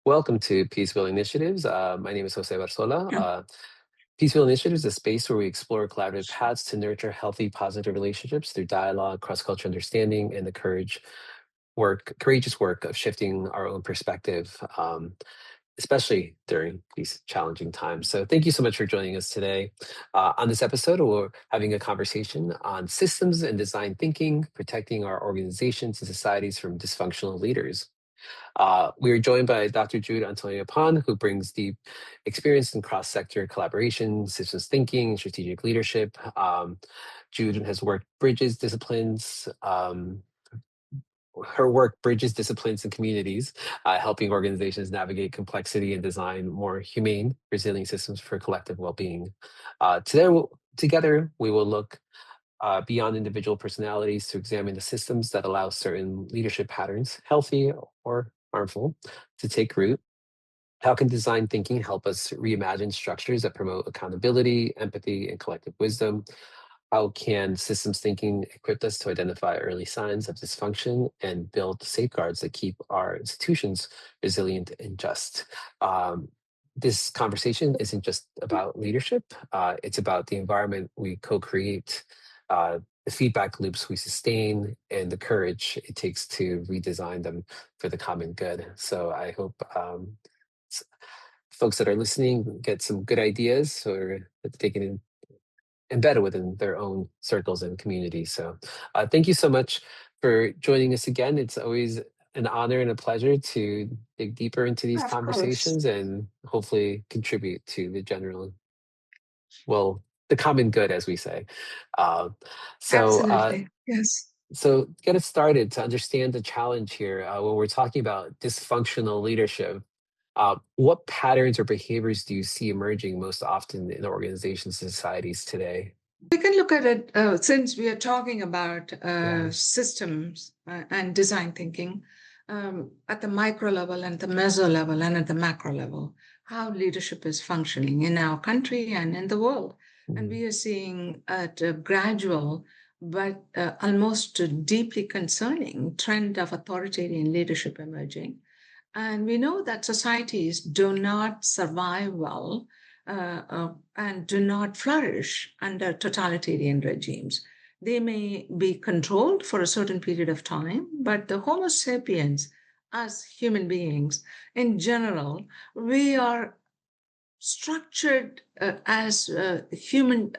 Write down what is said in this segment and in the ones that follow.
Welcome to Peacebuilding Initiatives. My name is José Barzola. Yeah. Peacebuilding Initiatives is a space where we explore collaborative paths to nurture healthy, positive relationships through dialogue, cross-cultural understanding, and the courageous work of shifting our own perspective, especially during these challenging times. So thank you so much for joining us today. On this episode, we're having a conversation on systems and design thinking, protecting our organizations and societies from dysfunctional leaders. We are joined by Dr. Jude Antonyappan, who brings deep experience in cross-sector collaboration, systems thinking, and strategic leadership. Jude has worked bridges disciplines. Her work bridges disciplines and communities, helping organizations navigate complexity and design more humane, resilient systems for collective well-being. Together, we will look beyond individual personalities to examine the systems that allow certain leadership patterns, healthy or harmful, to take root. How can design thinking help us reimagine structures that promote accountability, empathy, and collective wisdom? How can systems thinking equip us to identify early signs of dysfunction and build safeguards that keep our institutions resilient and just? This conversation isn't just about leadership, it's about the environment we co create, the feedback loops we sustain, and the courage it takes to redesign them for the common good. So I hope s- folks that are listening get some good ideas or that they can embedded within their own circles and communities. So thank you so much for joining us again. It's always an honor and a pleasure to dig deeper into these Of course. conversations and hopefully contribute to the general, well, the common good, as we say. Uh, so, uh, Absolutely. Yes. so get us started to understand the challenge here when we're talking about dysfunctional leadership. What patterns or behaviors do you see emerging most often in organizations and societies today? We can look at it since we are talking about Yeah. systems and design thinking at the micro level and the meso level and at the macro level, how leadership is functioning in our country and in the world. And Mhm. we are seeing a gradual but almost deeply concerning trend of authoritarian leadership emerging. And we know that societies do not survive well and do not flourish under totalitarian regimes. They may be controlled for a certain period of time, but the Homo sapiens, as human beings in general, we are structured as human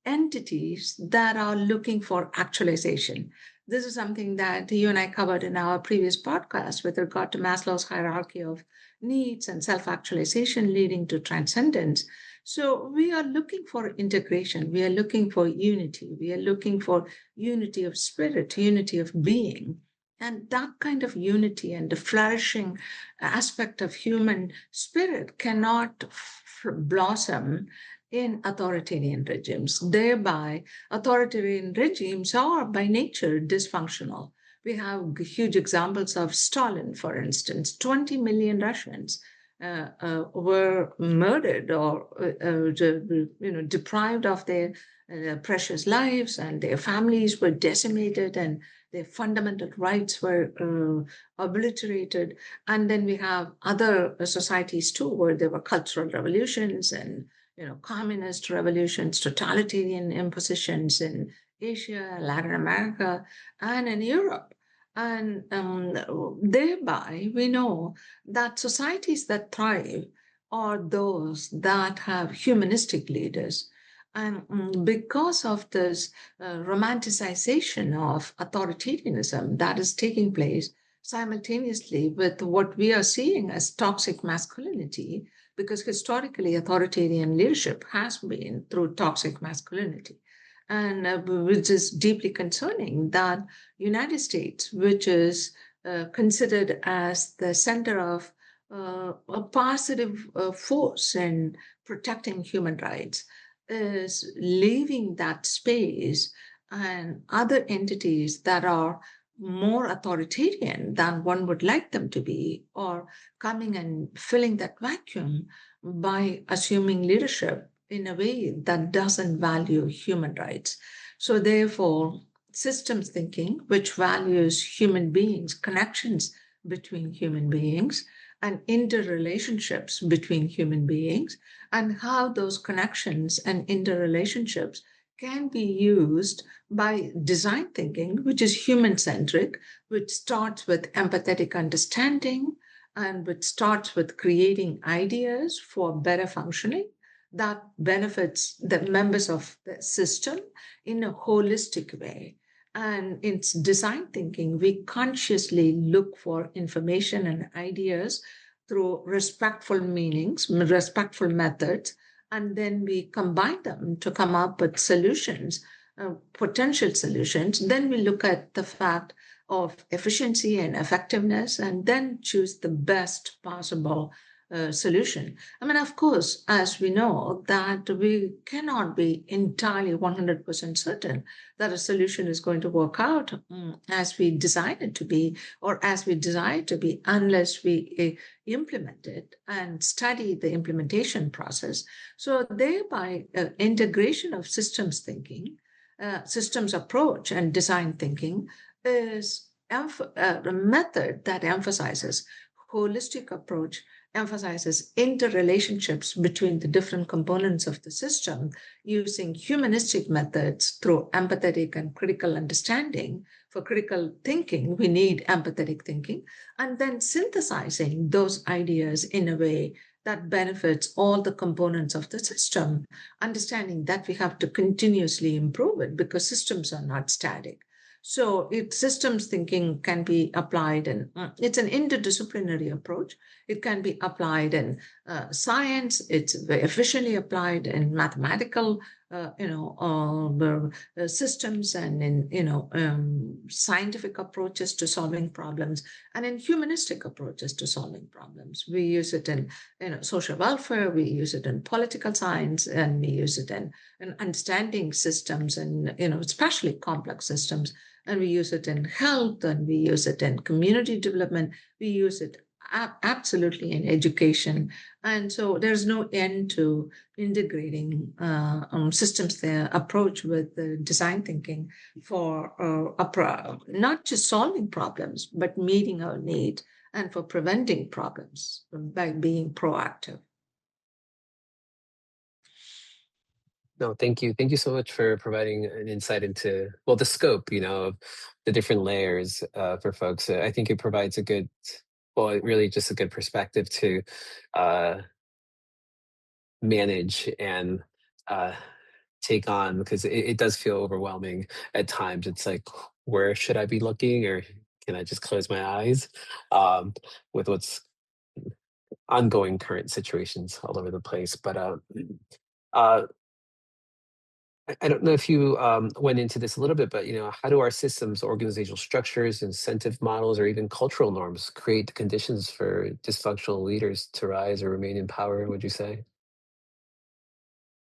entities that are looking for actualization. This is something that you and I covered in our previous podcast with regard to Maslow's hierarchy of needs and self actualization leading to transcendence. So, we are looking for integration, we are looking for unity, we are looking for unity of spirit, unity of being. And that kind of unity and the flourishing aspect of human spirit cannot blossom in authoritarian regimes. Thereby, authoritarian regimes are by nature dysfunctional. We have huge examples of Stalin, for instance. 20 million Russians were murdered or deprived of their precious lives, and their families were decimated, and their fundamental rights were obliterated. And then we have other societies too, where there were cultural revolutions and communist revolutions, totalitarian impositions in Asia, Latin America, and in Europe. And thereby, we know that societies that thrive are those that have humanistic leaders. And because of this romanticization of authoritarianism that is taking place simultaneously with what we are seeing as toxic masculinity, because historically authoritarian leadership has been through toxic masculinity, and which is deeply concerning that United States, which is considered as the center of a positive force in protecting human rights, is leaving that space, and other entities that are more authoritarian than one would like them to be, or coming and filling that vacuum by assuming leadership in a way that doesn't value human rights. So, therefore, systems thinking, which values human beings, connections between human beings, and interrelationships between human beings, and how those connections and interrelationships can be used by design thinking, which is human centric, which starts with empathetic understanding and which starts with creating ideas for better functioning that benefits the members of the system in a holistic way. And in design thinking, we consciously look for information and ideas through respectful meanings, respectful methods, and then we combine them to come up with solutions, potential solutions. Then we look at the fact of efficiency and effectiveness, and then choose the best possible solution. I mean, of course, as we know, that we cannot be entirely 100% certain that a solution is going to work out as we design it to be or as we desire it to be, unless we implement it and study the implementation process. So, thereby, integration of systems thinking, systems approach, and design thinking is a method that emphasizes holistic approach, emphasizes interrelationships between the different components of the system using humanistic methods through empathetic and critical understanding. For critical thinking, we need empathetic thinking, and then synthesizing those ideas in a way that benefits all the components of the system, understanding that we have to continuously improve it because systems are not static. So, it systems thinking can be applied, and it's an interdisciplinary approach. It can be applied in science. It's very efficiently applied in mathematical, systems, and in scientific approaches to solving problems, and in humanistic approaches to solving problems. We use it in social welfare. We use it in political science, and we use it in understanding systems, and especially complex systems. And we use it in health, and we use it in community development. We use it absolutely in education. And so there's no end to integrating systems there approach with design thinking for not just solving problems, but meeting our need, and for preventing problems by being proactive. No, thank you. Thank you so much for providing an insight into, well, the scope, of the different layers for folks. I think it provides a good, well, really just a good perspective to uh, manage and uh, take on, because it does feel overwhelming at times. It's like, where should I be looking, or can I just close my eyes um, with what's ongoing current situations all over the place? But uh, I don't know if you went into this a little bit, but how do our systems, organizational structures, incentive models, or even cultural norms create the conditions for dysfunctional leaders to rise or remain in power? Would you say?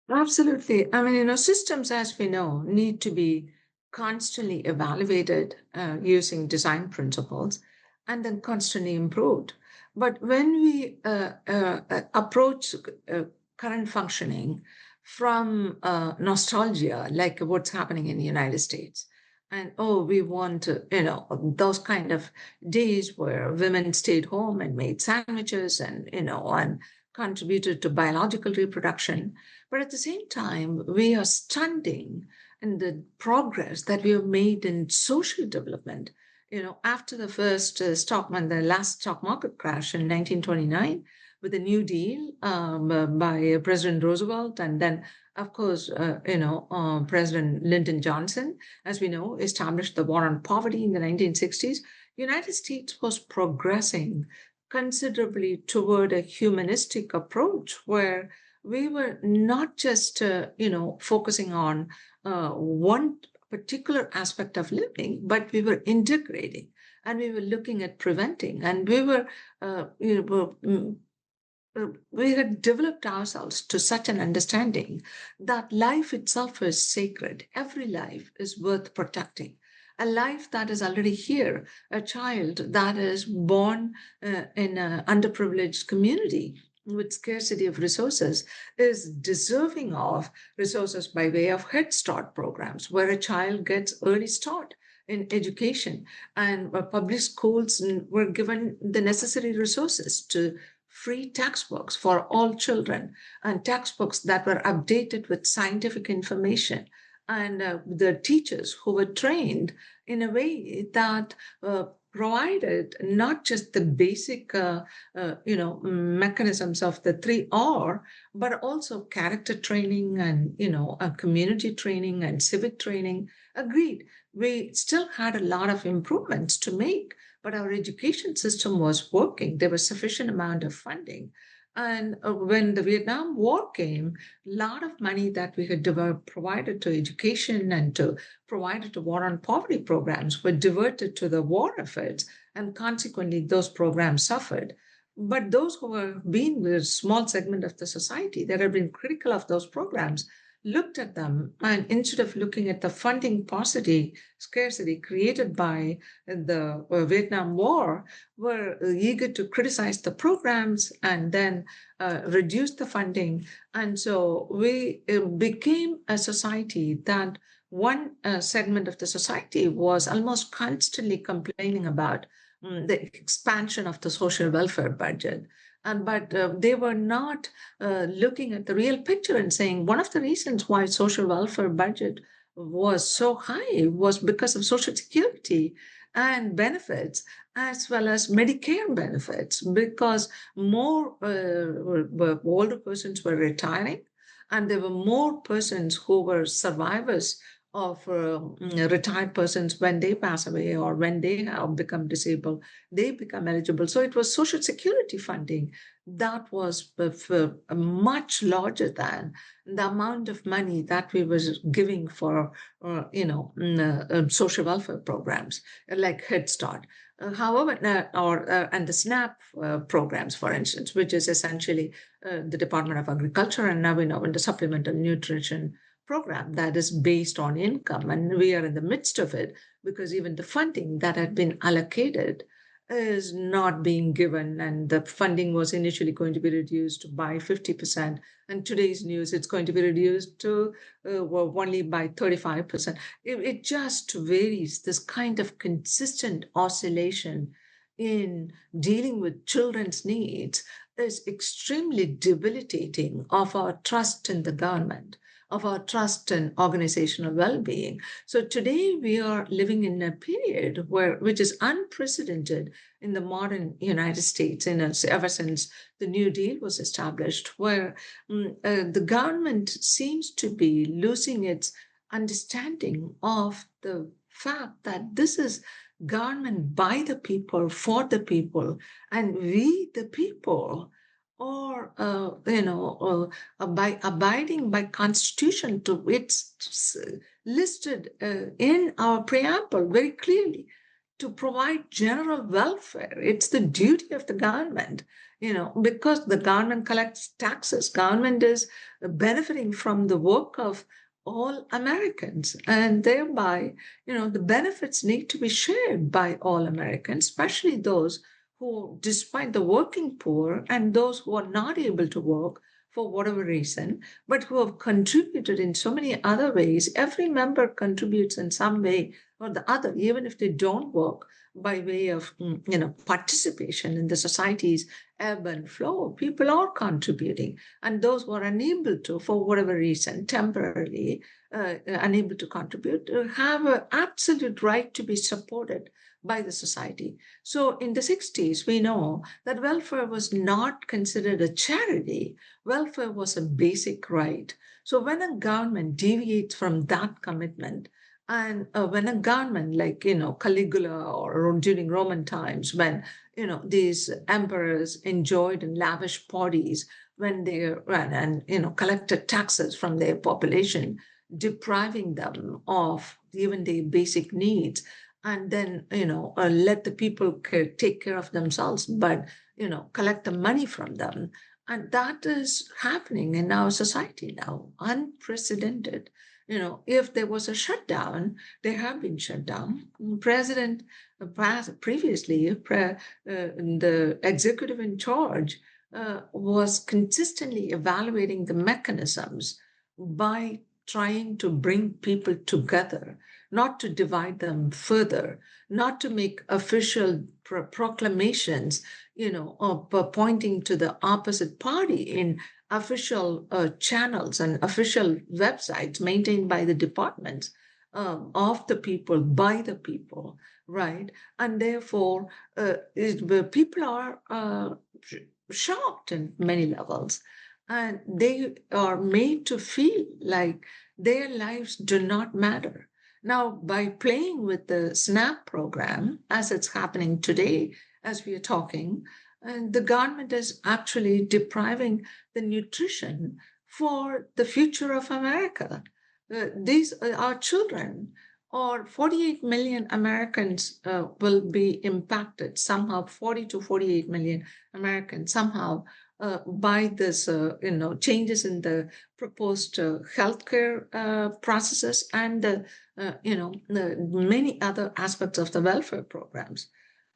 Absolutely. I mean, systems, as we know, need to be constantly evaluated using design principles and then constantly improved. But when we approach current functioning from nostalgia, like what's happening in the United States, and oh, we want those kind of days where women stayed home and made sandwiches and contributed to biological reproduction, but at the same time, we are stunting in the progress that we have made in social development. After the first the last stock market crash in 1929, with the New Deal by President Roosevelt, and then, of course, President Lyndon Johnson, as we know, established the war on poverty in the 1960s. United States was progressing considerably toward a humanistic approach where we were not just focusing on one particular aspect of living, but we were integrating, and we were looking at preventing, and we were we had developed ourselves to such an understanding that life itself is sacred. Every life is worth protecting. A life that is already here, a child that is born in an underprivileged community with scarcity of resources, is deserving of resources by way of Head Start programs, where a child gets early start in education, and public schools were given the necessary resources to free textbooks for all children, and textbooks that were updated with scientific information, and the teachers who were trained in a way that provided not just the basic mechanisms of the 3R, but also character training and community training and civic training. Agreed, we still had a lot of improvements to make, but our education system was working. There was sufficient amount of funding. And when the Vietnam War came, a lot of money that we had provided to education and to provided to war on poverty programs were diverted to the war efforts, and consequently, those programs suffered. But those who were being the small segment of the society that have been critical of those programs looked at them, and instead of looking at the funding paucity, scarcity created by the Vietnam War, were eager to criticize the programs and then reduce the funding. And so we became a society that one segment of the society was almost constantly complaining about the expansion of the social welfare budget. And but they were not looking at the real picture and saying one of the reasons why social welfare budget was so high was because of social security and benefits, as well as Medicare benefits, because more older persons were retiring, and there were more persons who were survivors of retired persons. When they pass away or when they have become disabled, they become eligible. So it was social security funding that was much larger than the amount of money that we were giving for social welfare programs like Head Start. However, and the SNAP programs, for instance, which is essentially the Department of Agriculture, and now we know in the Supplemental Nutrition program that is based on income, and we are in the midst of it because even the funding that had been allocated is not being given, and the funding was initially going to be reduced by 50%, and today's news it's going to be reduced to only by 35%. It just varies. This kind of consistent oscillation in dealing with children's needs is extremely debilitating of our trust in the government, of our trust in organizational well-being. So today we are living in a period which is unprecedented in the modern United States, ever since the New Deal was established, where the government seems to be losing its understanding of the fact that this is government by the people, for the people, and we, the people, or by abiding by constitution to it's listed in our preamble very clearly to provide general welfare. It's the duty of the government, because the government collects taxes. Government is benefiting from the work of all Americans, and thereby, the benefits need to be shared by all Americans, especially those who, despite the working poor and those who are not able to work for whatever reason, but who have contributed in so many other ways. Every member contributes in some way or the other, even if they don't work, by way of participation in the society's ebb and flow. People are contributing, and those who are unable to, for whatever reason, temporarily unable to contribute, have an absolute right to be supported by the society. So in the 60s, we know that welfare was not considered a charity. Welfare was a basic right. So when a government deviates from that commitment, and when a government like, Caligula or during Roman times, when, these emperors enjoyed and lavish parties, when they ran and, collected taxes from their population, depriving them of even their basic needs, and then let the people take care of themselves, but collect the money from them. And that is happening in our society now, unprecedented. If there was a shutdown, they have been shut down. President previously, the executive in charge was consistently evaluating the mechanisms by trying to bring people together not to divide them further, not to make official proclamations, pointing to the opposite party in official channels and official websites maintained by the departments of the people, by the people, right? And therefore, people are shocked in many levels, and they are made to feel like their lives do not matter. Now, by playing with the SNAP program, as it's happening today, as we are talking, and the government is actually depriving the nutrition for the future of America. These are children, or 48 million Americans will be impacted somehow, 40 to 48 million Americans somehow by this, changes in the proposed healthcare processes and, the many other aspects of the welfare programs.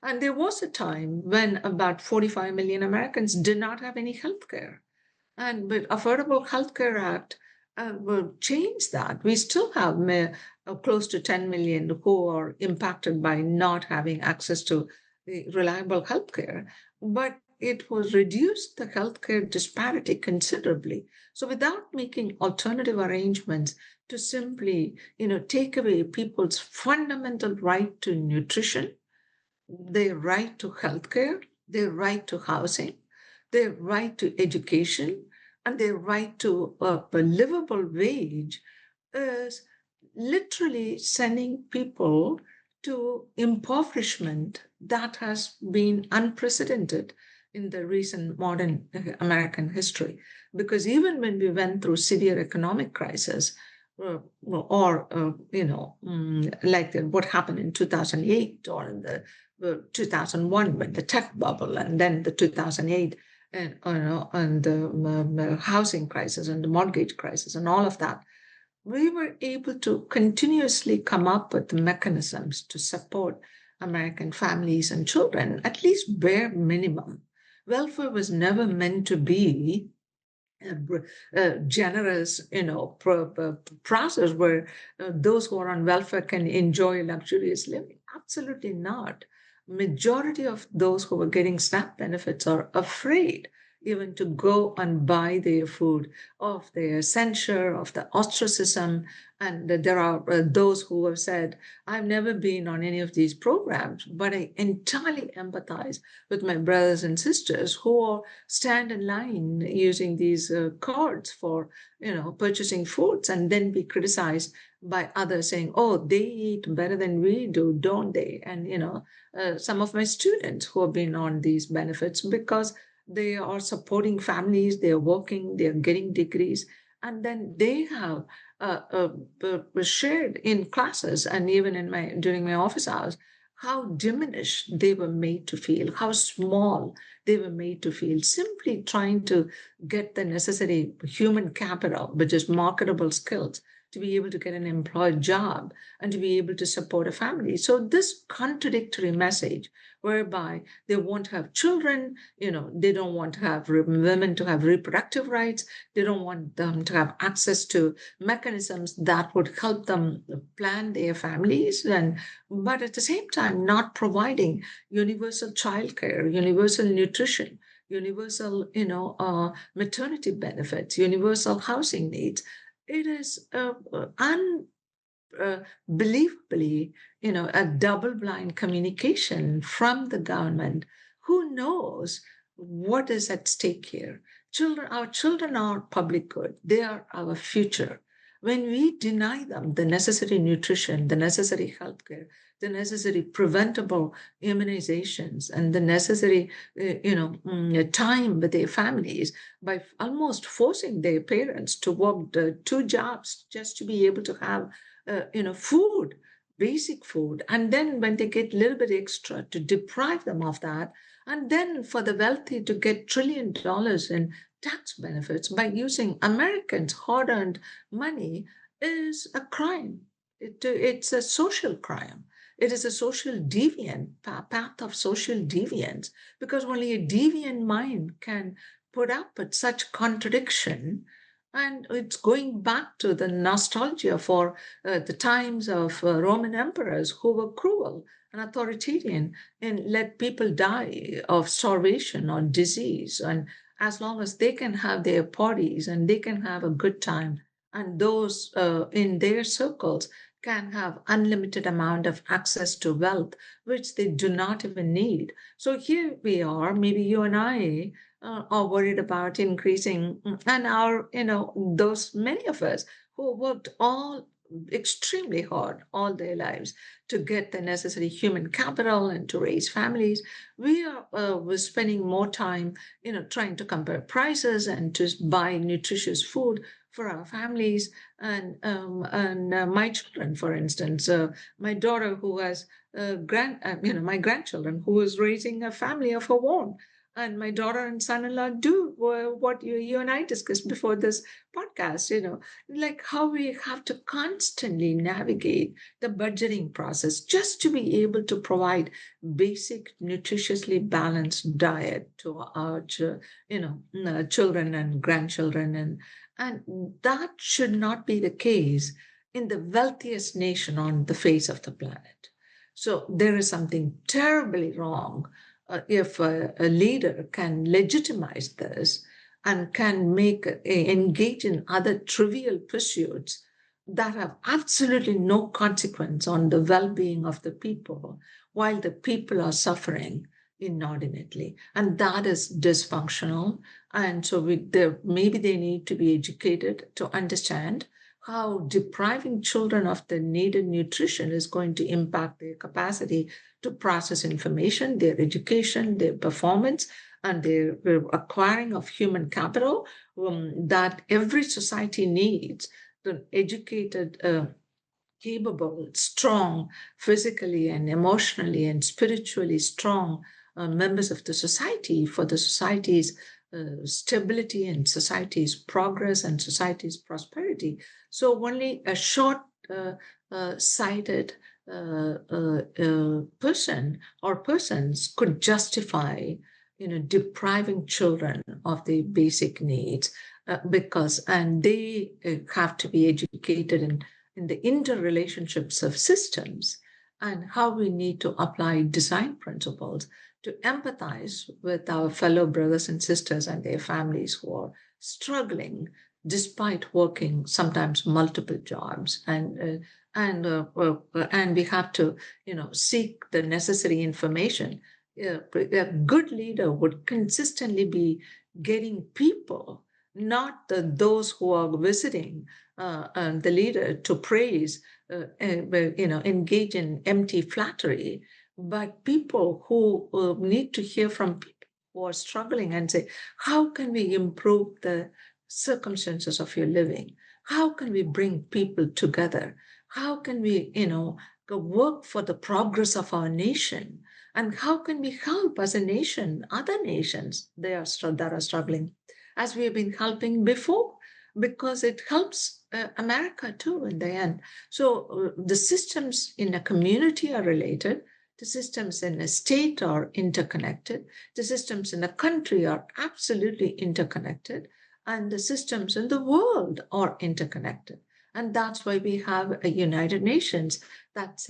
And there was a time when about 45 million Americans did not have any health care. And with Affordable Health Care Act will change that. We still have close to 10 million who are impacted by not having access to the reliable health care. But it was reduced the healthcare disparity considerably. So without making alternative arrangements to simply, take away people's fundamental right to nutrition, their right to healthcare, their right to housing, their right to education, and their right to a livable wage is literally sending people to impoverishment that has been unprecedented in the recent modern American history. Because even when we went through severe economic crisis, like what happened in 2008 or in the 2001 when the tech bubble, and then the 2008 and the housing crisis and the mortgage crisis and all of that, we were able to continuously come up with mechanisms to support American families and children, at least bare minimum. Welfare was never meant to be generous, process where those who are on welfare can enjoy luxurious living. Absolutely not. Majority of those who are getting SNAP benefits are afraid even to go and buy their food, of their censure, of the ostracism. And there are those who have said, I've never been on any of these programs, but I entirely empathize with my brothers and sisters who are stand in line using these cards for, purchasing foods and then be criticized by others saying, oh, they eat better than we do, don't they? And, some of my students who have been on these benefits because they are supporting families, they're working, they're getting degrees, and then they have shared in classes and even in my during my office hours how diminished they were made to feel, how small they were made to feel, simply trying to get the necessary human capital, which is marketable skills, to be able to get an employed job and to be able to support a family. So this contradictory message whereby they won't have children, they don't want to have women to have reproductive rights, they don't want them to have access to mechanisms that would help them plan their families, and but at the same time not providing universal childcare, universal nutrition, universal maternity benefits, universal housing needs. It is unbelievably, a double-blind communication from the government. Who knows what is at stake here? Our children are public good. They are our future. When we deny them the necessary nutrition, the necessary healthcare, the necessary preventable immunizations, and the necessary, time with their families, by almost forcing their parents to work two jobs just to be able to have food, basic food. And then when they get a little bit extra, to deprive them of that. And then for the wealthy to get $1 trillion in tax benefits by using Americans' hard earned money is a crime. It's a social crime. It is a social deviant path of social deviance, because only a deviant mind can put up with such contradiction And it's going back to the nostalgia for the times of Roman emperors who were cruel and authoritarian and let people die of starvation or disease. And as long as they can have their parties and they can have a good time, and those in their circles can have unlimited amount of access to wealth, which they do not even need. So here we are, maybe you and I are worried about increasing, and our, those many of us who worked all extremely hard all their lives to get the necessary human capital and to raise families, we are we're spending more time, trying to compare prices and to buy nutritious food for our families and my children, for instance, my daughter who has my grandchildren who is raising a family of her own, and my daughter and son-in-law do what you and I discussed before this podcast, like how we have to constantly navigate the budgeting process just to be able to provide basic nutritiously balanced diet to our children and grandchildren, and that should not be the case in the wealthiest nation on the face of the planet. So there is something terribly wrong if a leader can legitimize this and can engage in other trivial pursuits that have absolutely no consequence on the well-being of the people while the people are suffering inordinately, and that is dysfunctional. And so maybe they need to be educated to understand how depriving children of the needed nutrition is going to impact their capacity to process information, their education, their performance, and their acquiring of human capital that every society needs. The educated, capable, strong, physically and emotionally and spiritually strong members of the society for the society's stability and society's progress and society's prosperity. So only a short sighted person or persons could justify depriving children of the basic needs because and they have to be educated in the interrelationships of systems and how we need to apply design principles to empathize with our fellow brothers and sisters and their families who are struggling despite working sometimes multiple jobs, and we have to seek the necessary information. A good leader would consistently be getting people, not those who are visiting the leader to praise, engage in empty flattery, but people who need to hear from people who are struggling and say, how can we improve the circumstances of your living? How can we bring people together? How can we, go work for the progress of our nation? And how can we help as a nation, other nations that are struggling, as we have been helping before? Because it helps America too in the end. So the systems in a community are related. The systems in a state are interconnected. The systems in a country are absolutely interconnected. And the systems in the world are interconnected. And that's why we have a United Nations that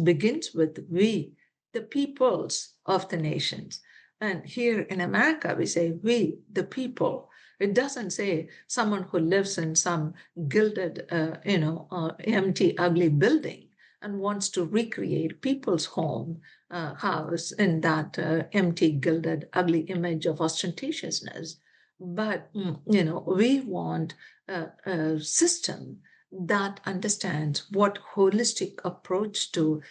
begins with we, the peoples of the nations. And here in America, we say we, the people. It doesn't say someone who lives in some gilded, empty, ugly building and wants to recreate people's home house in that empty, gilded, ugly image of ostentatiousness. But, we want a system that understands what holistic approach to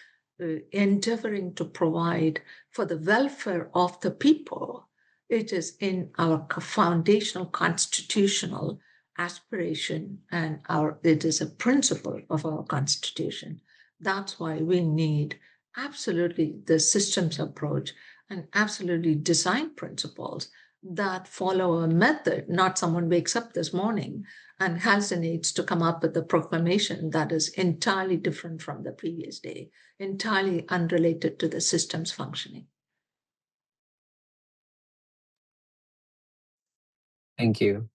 endeavoring to provide for the welfare of the people. It is in our foundational constitutional aspiration, and it is a principle of our constitution. That's why we need absolutely the systems approach and absolutely design principles that follow a method, not someone wakes up this morning and hallucinates to come up with a proclamation that is entirely different from the previous day, entirely unrelated to the system's functioning. Thank you.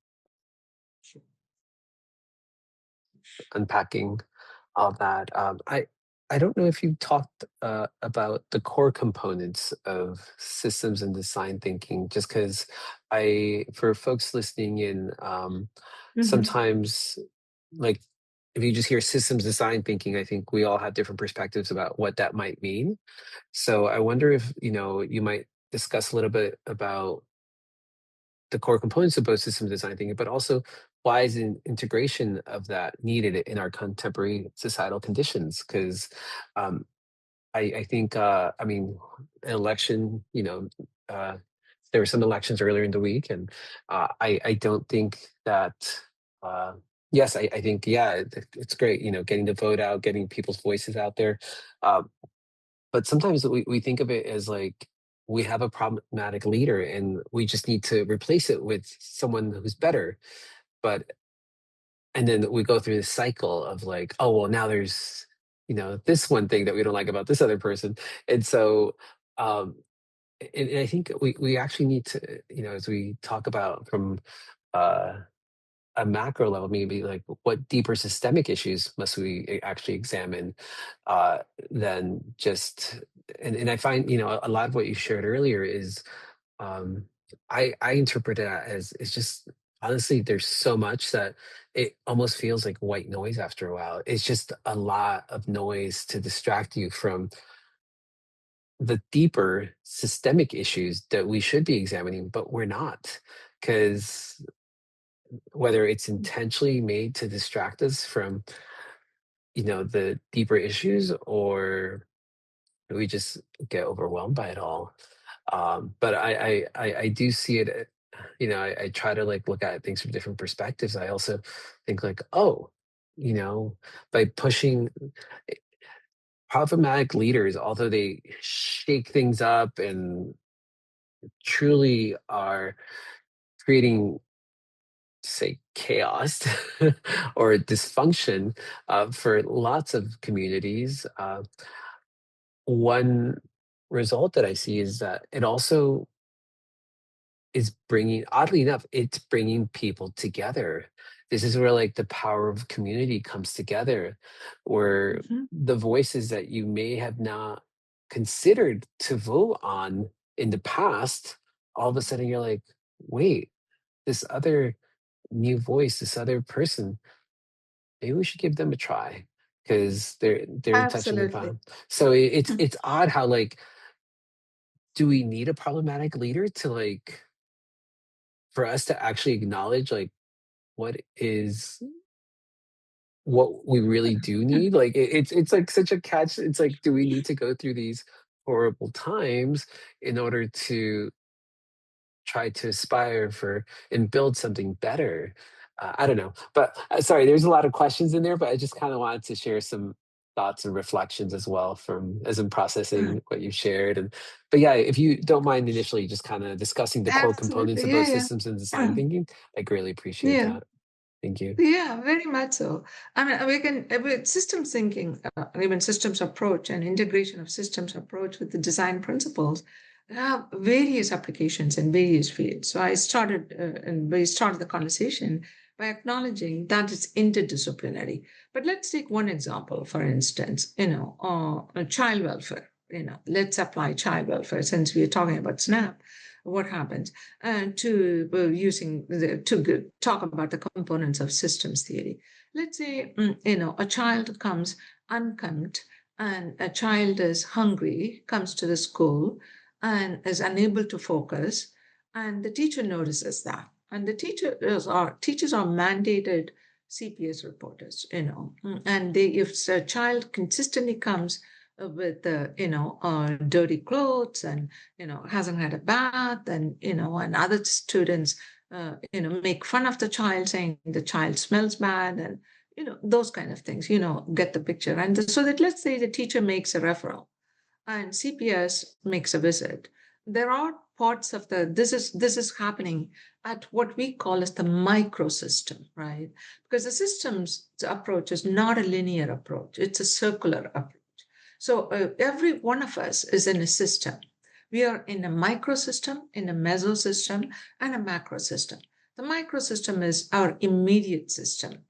unpacking all that. I don't know if you talked about the core components of systems and design thinking, just because for folks listening in, Mhm. sometimes, like, if you just hear systems design thinking, I think we all have different perspectives about what that might mean. So I wonder if, you might discuss a little bit about the core components of both system design thinking, but also why is an integration of that needed in our contemporary societal conditions? Because um, I think, I mean, an election, there were some elections earlier in the week, and I don't think that. Uh, yes, I think, yeah, it's great, getting the vote out, getting people's voices out there. Um, but sometimes we think of it as like we have a problematic leader and we just need to replace it with someone who's better. But and then we go through this cycle of like, oh well, now there's this one thing that we don't like about this other person. And so um and I think we actually need to, as we talk about from uh a macro level, maybe like what deeper systemic issues must we actually examine uh, than just, and I find, a lot of what you shared earlier is, um, I interpret it as it's just honestly there's so much that it almost feels like white noise after a while. It's just a lot of noise to distract you from the deeper systemic issues that we should be examining, but we're not, because whether it's intentionally made to distract us from the deeper issues, or we just get overwhelmed by it all. But I do see it, I try to like look at things from different perspectives. I also think like, oh, you know by pushing problematic leaders, although they shake things up and truly are creating, say, chaos or dysfunction for lots of communities. One result that I see is that it also is bringing, oddly enough, it's bringing people together. This is where like the power of community comes together, where Mhm. the voices that you may have not considered to vote on in the past, all of a sudden you're like, wait, this other new voice, this other person, maybe we should give them a try because they're touching Absolutely. upon. So it's odd how, like, do we need a problematic leader to, like, for us to actually acknowledge like what is what we really do need? Like it's like such a catch. It's like, do we need to go through these horrible times in order to try to aspire for and build something better? I don't know, but sorry, there's a lot of questions in there, but I just kind of wanted to share some thoughts and reflections as well from as I'm processing what you shared. And but yeah, if you don't mind initially just kind of discussing the core components Absolutely. of Yeah, both yeah. systems and design thinking, I greatly appreciate Yeah. that. Thank you. Yeah, very much so. I mean, we can with systems thinking, even systems approach and integration of systems approach with the design principles have various applications in various fields. So and we started the conversation by acknowledging that it's interdisciplinary. But let's take one example, for instance, child welfare. Let's apply child welfare since we're talking about SNAP. What happens? To using to talk about the components of systems theory. Let's say a child comes unkempt and a child is hungry, comes to the school and is unable to focus, and the teacher notices that, and the teachers are mandated CPS reporters, and they if a child consistently comes with dirty clothes and hasn't had a bath, and and other students make fun of the child saying the child smells bad, and those kind of things, get the picture. And so that, let's say the teacher makes a referral and CPS makes a visit. There are parts of the this is happening at what we call as the microsystem, right? Because the systems approach is not a linear approach, it's a circular approach. So every one of us is in a system. We are in a microsystem, in a mesosystem, and a macrosystem. The microsystem is our immediate system,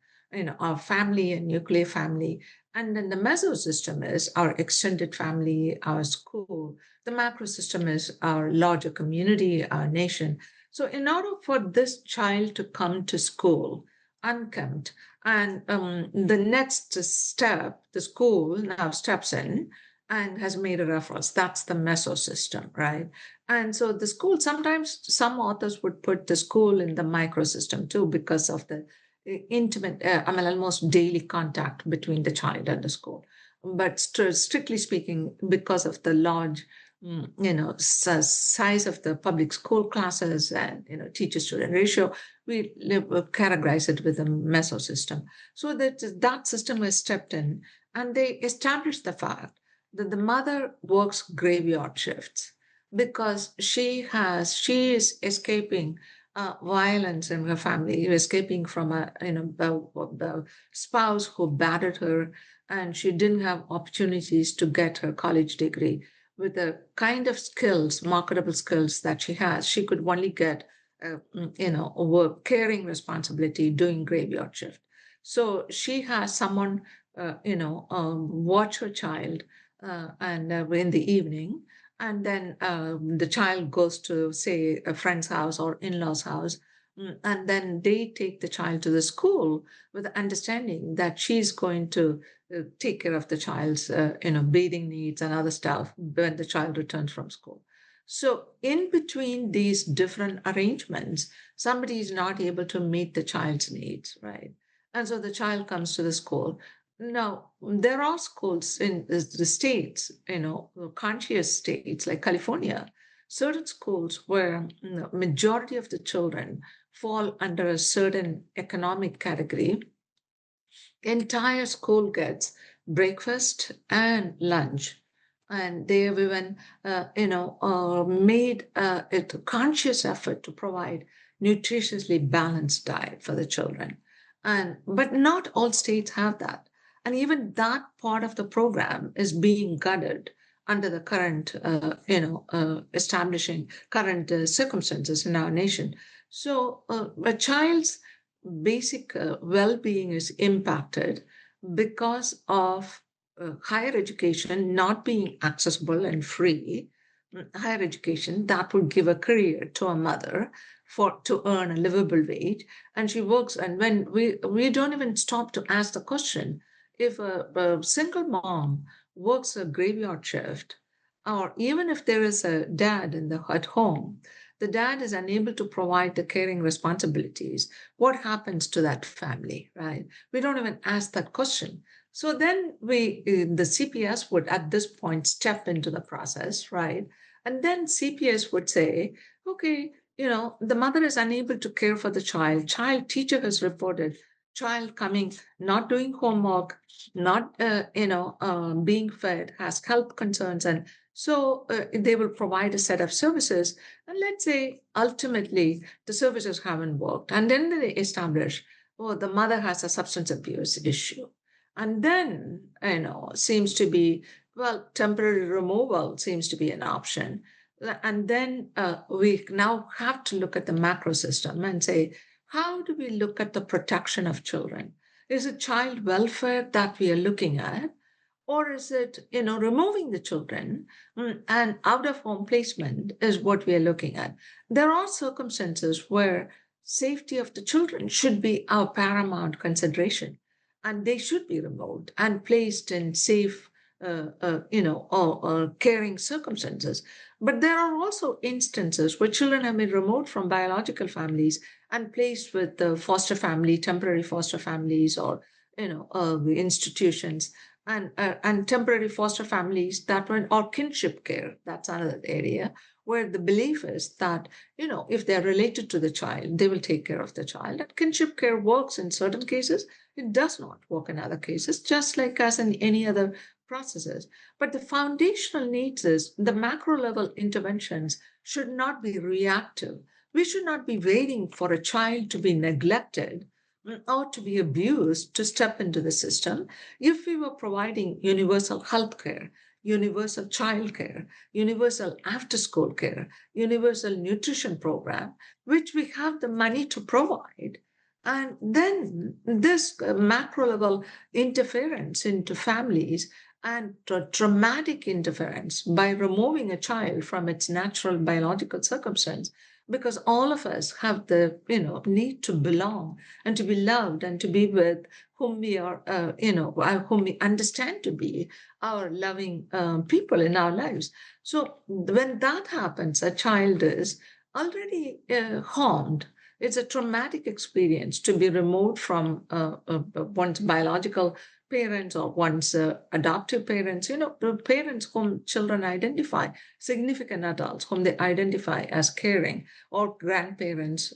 our family and nuclear family. And then the meso system is our extended family, our school. The macro system is our larger community, our nation. So, in order for this child to come to school unkempt, and the next step, the school now steps in and has made a reference. That's the meso system, right? And so the school, sometimes some authors would put the school in the microsystem too, because of the intimate, almost daily contact between the child and the school. But strictly speaking, because of the large, size of the public school classes and, teacher-student ratio, we categorize it with a meso system. So that system has stepped in and they established the fact that the mother works graveyard shifts because she is escaping violence in her family, escaping from the spouse who battered her, and she didn't have opportunities to get her college degree. With the kind of skills, marketable skills that she has, she could only get, a work, caring responsibility, doing graveyard shift. So she has someone, watch her child, and in the evening, and then the child goes to, say, a friend's house or in-laws house, and then they take the child to the school with the understanding that she's going to take care of the child's bathing needs and other stuff when the child returns from school. So in between these different arrangements, somebody is not able to meet the child's needs, right? And so the child comes to the school. Now, there are schools in the states, conscious states like California, certain schools where majority of the children fall under a certain economic category. Entire school gets breakfast and lunch, and they have even made a conscious effort to provide nutritiously balanced diet for the children. And but not all states have that, and even that part of the program is being gutted under the current establishing current circumstances in our nation. So a child's basic well-being is impacted because of higher education not being accessible and free. Higher education that would give a career to a mother for to earn a livable wage, and she works. And when we don't even stop to ask the question, if a single mom works a graveyard shift, or even if there is a dad at home, the dad is unable to provide the caring responsibilities, what happens to that family, right? We don't even ask that question. So then the CPS would at this point step into the process, right? And then CPS would say, okay, the mother is unable to care for the child. Child teacher has reported child coming, not doing homework, not, being fed, has health concerns. And so they will provide a set of services. And let's say ultimately the services haven't worked. And then they establish, oh, the mother has a substance abuse issue. And then, seems to be, well, temporary removal seems to be an option. And then we now have to look at the macro system and say, how do we look at the protection of children? Is it child welfare that we are looking at? Or is it, removing the children, and out of home placement is what we are looking at? There are circumstances where safety of the children should be our paramount consideration, and they should be removed and placed in safe, or caring circumstances. But there are also instances where children have been removed from biological families and placed with the foster family, temporary foster families, or the institutions, and temporary foster families that were, or kinship care. That's another area where the belief is that, if they're related to the child, they will take care of the child. And kinship care works in certain cases. It does not work in other cases, just like as in any other processes. But the foundational needs is the macro level interventions should not be reactive. We should not be waiting for a child to be neglected or to be abused to step into the system. If we were providing universal health care, universal child care, universal after school care, universal nutrition program, which we have the money to provide, And then this macro level interference into families and traumatic interference by removing a child from its natural biological circumstance, because all of us have the need to belong and to be loved and to be with whom we are whom we understand to be our loving people in our lives. So when that happens, a child is already harmed. It's a traumatic experience to be removed from one's biological parents or one's adoptive parents, the parents whom children identify, significant adults whom they identify as caring, or grandparents,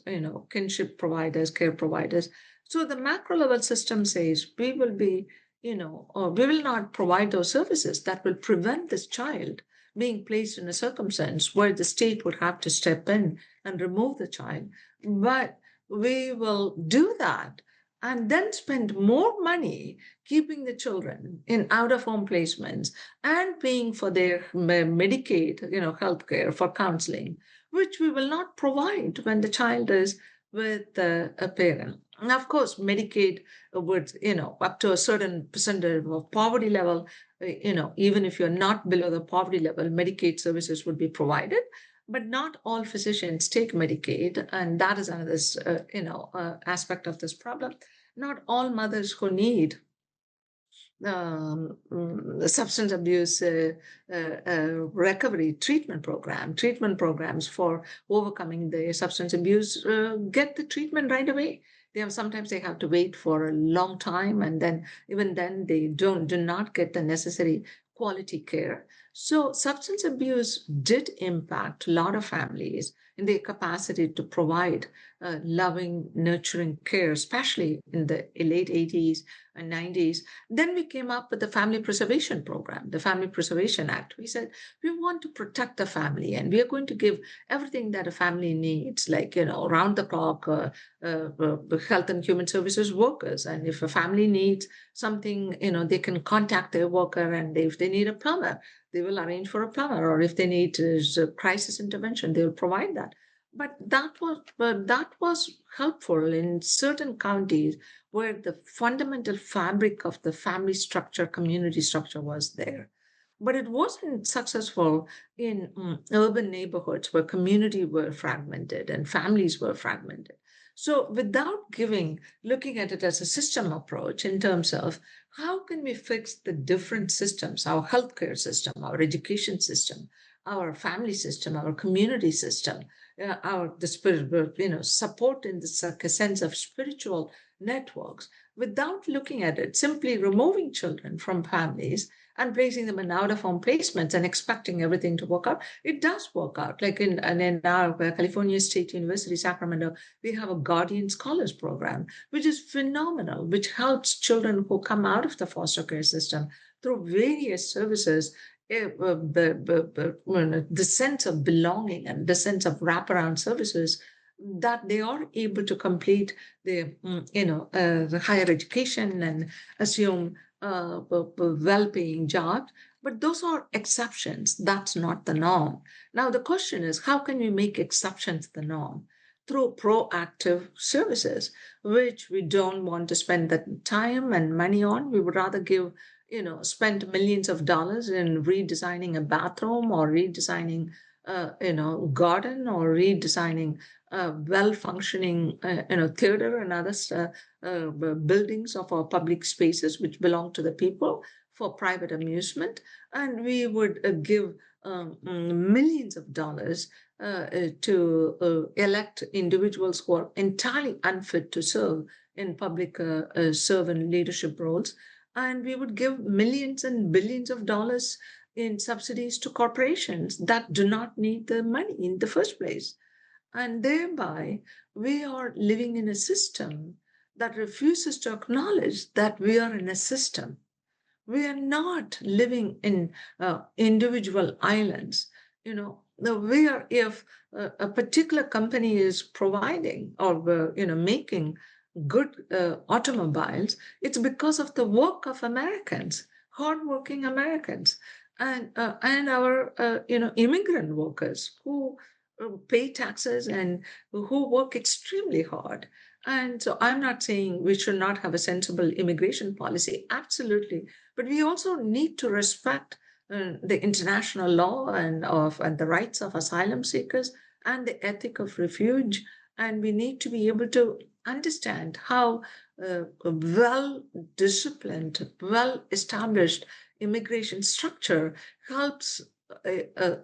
kinship providers, care providers. So the macro level system says we will be, we will not provide those services that will prevent this child being placed in a circumstance where the state would have to step in and remove the child. But we will do that and then spend more money keeping the children in out of home placements and paying for their Medicaid, health care, for counseling, which we will not provide when the child is with a parent. And of course, Medicaid would, up to a certain percentage of poverty level, even if you're not below the poverty level, Medicaid services would be provided. But not all physicians take Medicaid, and that is another, aspect of this problem. Not all mothers who need substance abuse recovery treatment programs for overcoming the substance abuse, get the treatment right away. Sometimes they have to wait for a long time, and then even then they do not get the necessary quality care. So substance abuse did impact a lot of families in their capacity to provide loving, nurturing care, especially in the late 80s and 90s. Then we came up with the Family Preservation Program, the Family Preservation Act. We said we want to protect the family, and we are going to give everything that a family needs, like, round the clock health and human services workers. And if a family needs something, they can contact their worker, and if they need a plumber, they will arrange for a plumber, or if they need crisis intervention, they will provide that. But that was helpful in certain counties where the fundamental fabric of the family structure, community structure was there. But it wasn't successful in urban neighborhoods where community were fragmented and families were fragmented. So, without looking at it as a system approach in terms of how can we fix the different systems, our healthcare system, our education system, our family system, our community system, our the spirit, support in the sense of spiritual networks, without looking at it, simply removing children from families and placing them in out of home placements and expecting everything to work out. It does work out. Like in our California State University, Sacramento, we have a Guardian Scholars Program, which is phenomenal, which helps children who come out of the foster care system through various services, the sense of belonging and the sense of wraparound services, that they are able to complete the higher education and assume well-paying jobs. But those are exceptions. That's not the norm. Now the question is, how can we make exceptions the norm? Through proactive services, which we don't want to spend the time and money on. We would rather spend millions of dollars in redesigning a bathroom, or redesigning garden, or redesigning well-functioning theater and other buildings of our public spaces which belong to the people for private amusement. And we would give millions of dollars to elect individuals who are entirely unfit to serve in public servant leadership roles. And we would give millions and billions of dollars in subsidies to corporations that do not need the money in the first place. And thereby, we are living in a system that refuses to acknowledge that we are in a system. We are not living in individual islands. We are, if a particular company is providing or making good automobiles, it's because of the work of Americans, hardworking Americans, and our immigrant workers who pay taxes and who work extremely hard. And so I'm not saying we should not have a sensible immigration policy, absolutely. But we also need to respect the international law and the rights of asylum seekers and the ethic of refuge. And we need to be able to understand how a well disciplined, well established immigration structure helps uh,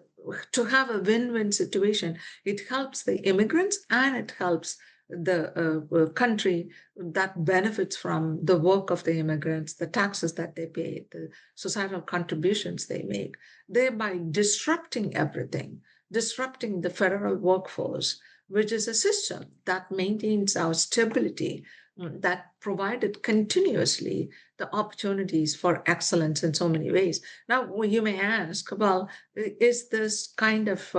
to have a win-win situation. It helps the immigrants and it helps the country that benefits from the work of the immigrants, the taxes that they pay, the societal contributions they make, thereby disrupting everything, disrupting the federal workforce, which is a system that maintains our stability, that provided continuously the opportunities for excellence in so many ways. Now, you may ask, well, is this kind of,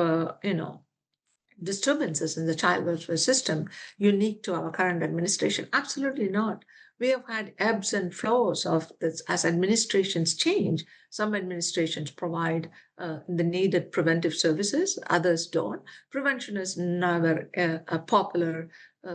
disturbances in the child welfare system unique to our current administration? Absolutely not. We have had ebbs and flows of this as administrations change. Some administrations provide the needed preventive services, others don't. Prevention is never a popular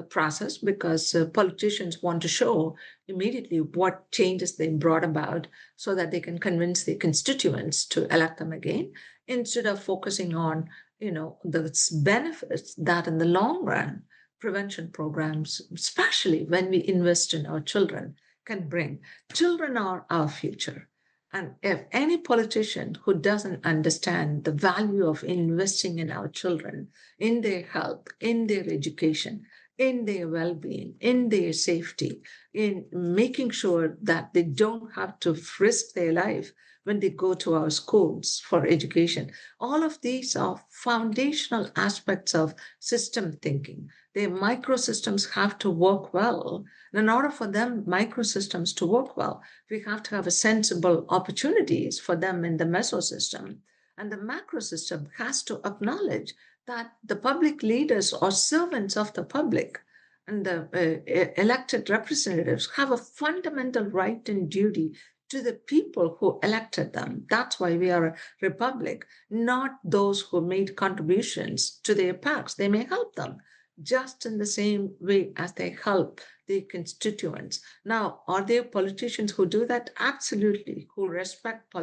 process because politicians want to show immediately what changes they brought about so that they can convince their constituents to elect them again instead of focusing on the benefits that in the long run prevention programs, especially when we invest in our children, can bring. Children are our future. And if any politician who doesn't understand the value of investing in our children, in their health, in their education, in their well being, in their safety, in making sure that they don't have to risk their life when they go to our schools for education. All of these are foundational aspects of system thinking. The microsystems have to work well. And in order for them, microsystems to work well, we have to have a sensible opportunities for them in the mesosystem. And the macro system has to acknowledge that the public leaders are servants of the public. And the elected representatives have a fundamental right and duty to the people who elected them. That's why we are a republic, not those who made contributions to their PACs. They may help them just in the same way as they help their constituents. Now, are there politicians who do that? Absolutely, who respect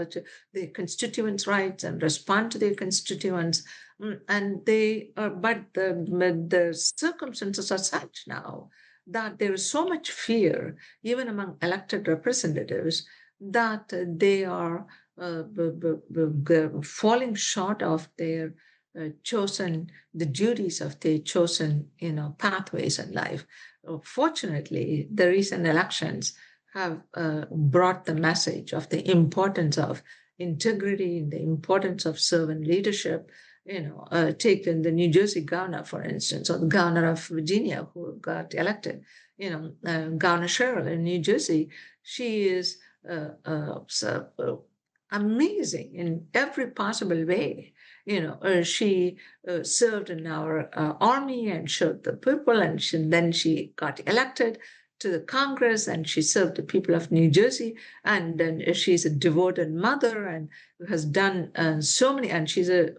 their constituents' rights and respond to their constituents. And they are, but the circumstances are such now that there is so much fear, even among elected representatives, that they are falling short of their the duties of their chosen, pathways in life. Fortunately, the recent elections have brought the message of the importance of integrity and the importance of servant leadership. Take in the New Jersey governor, for instance, or the governor of Virginia who got elected. Governor Sherrill in New Jersey, she is amazing in every possible way. She served in our army and showed the people, and then she got elected to the Congress and she served the people of New Jersey. And then she's a devoted mother and has done so many, and she's a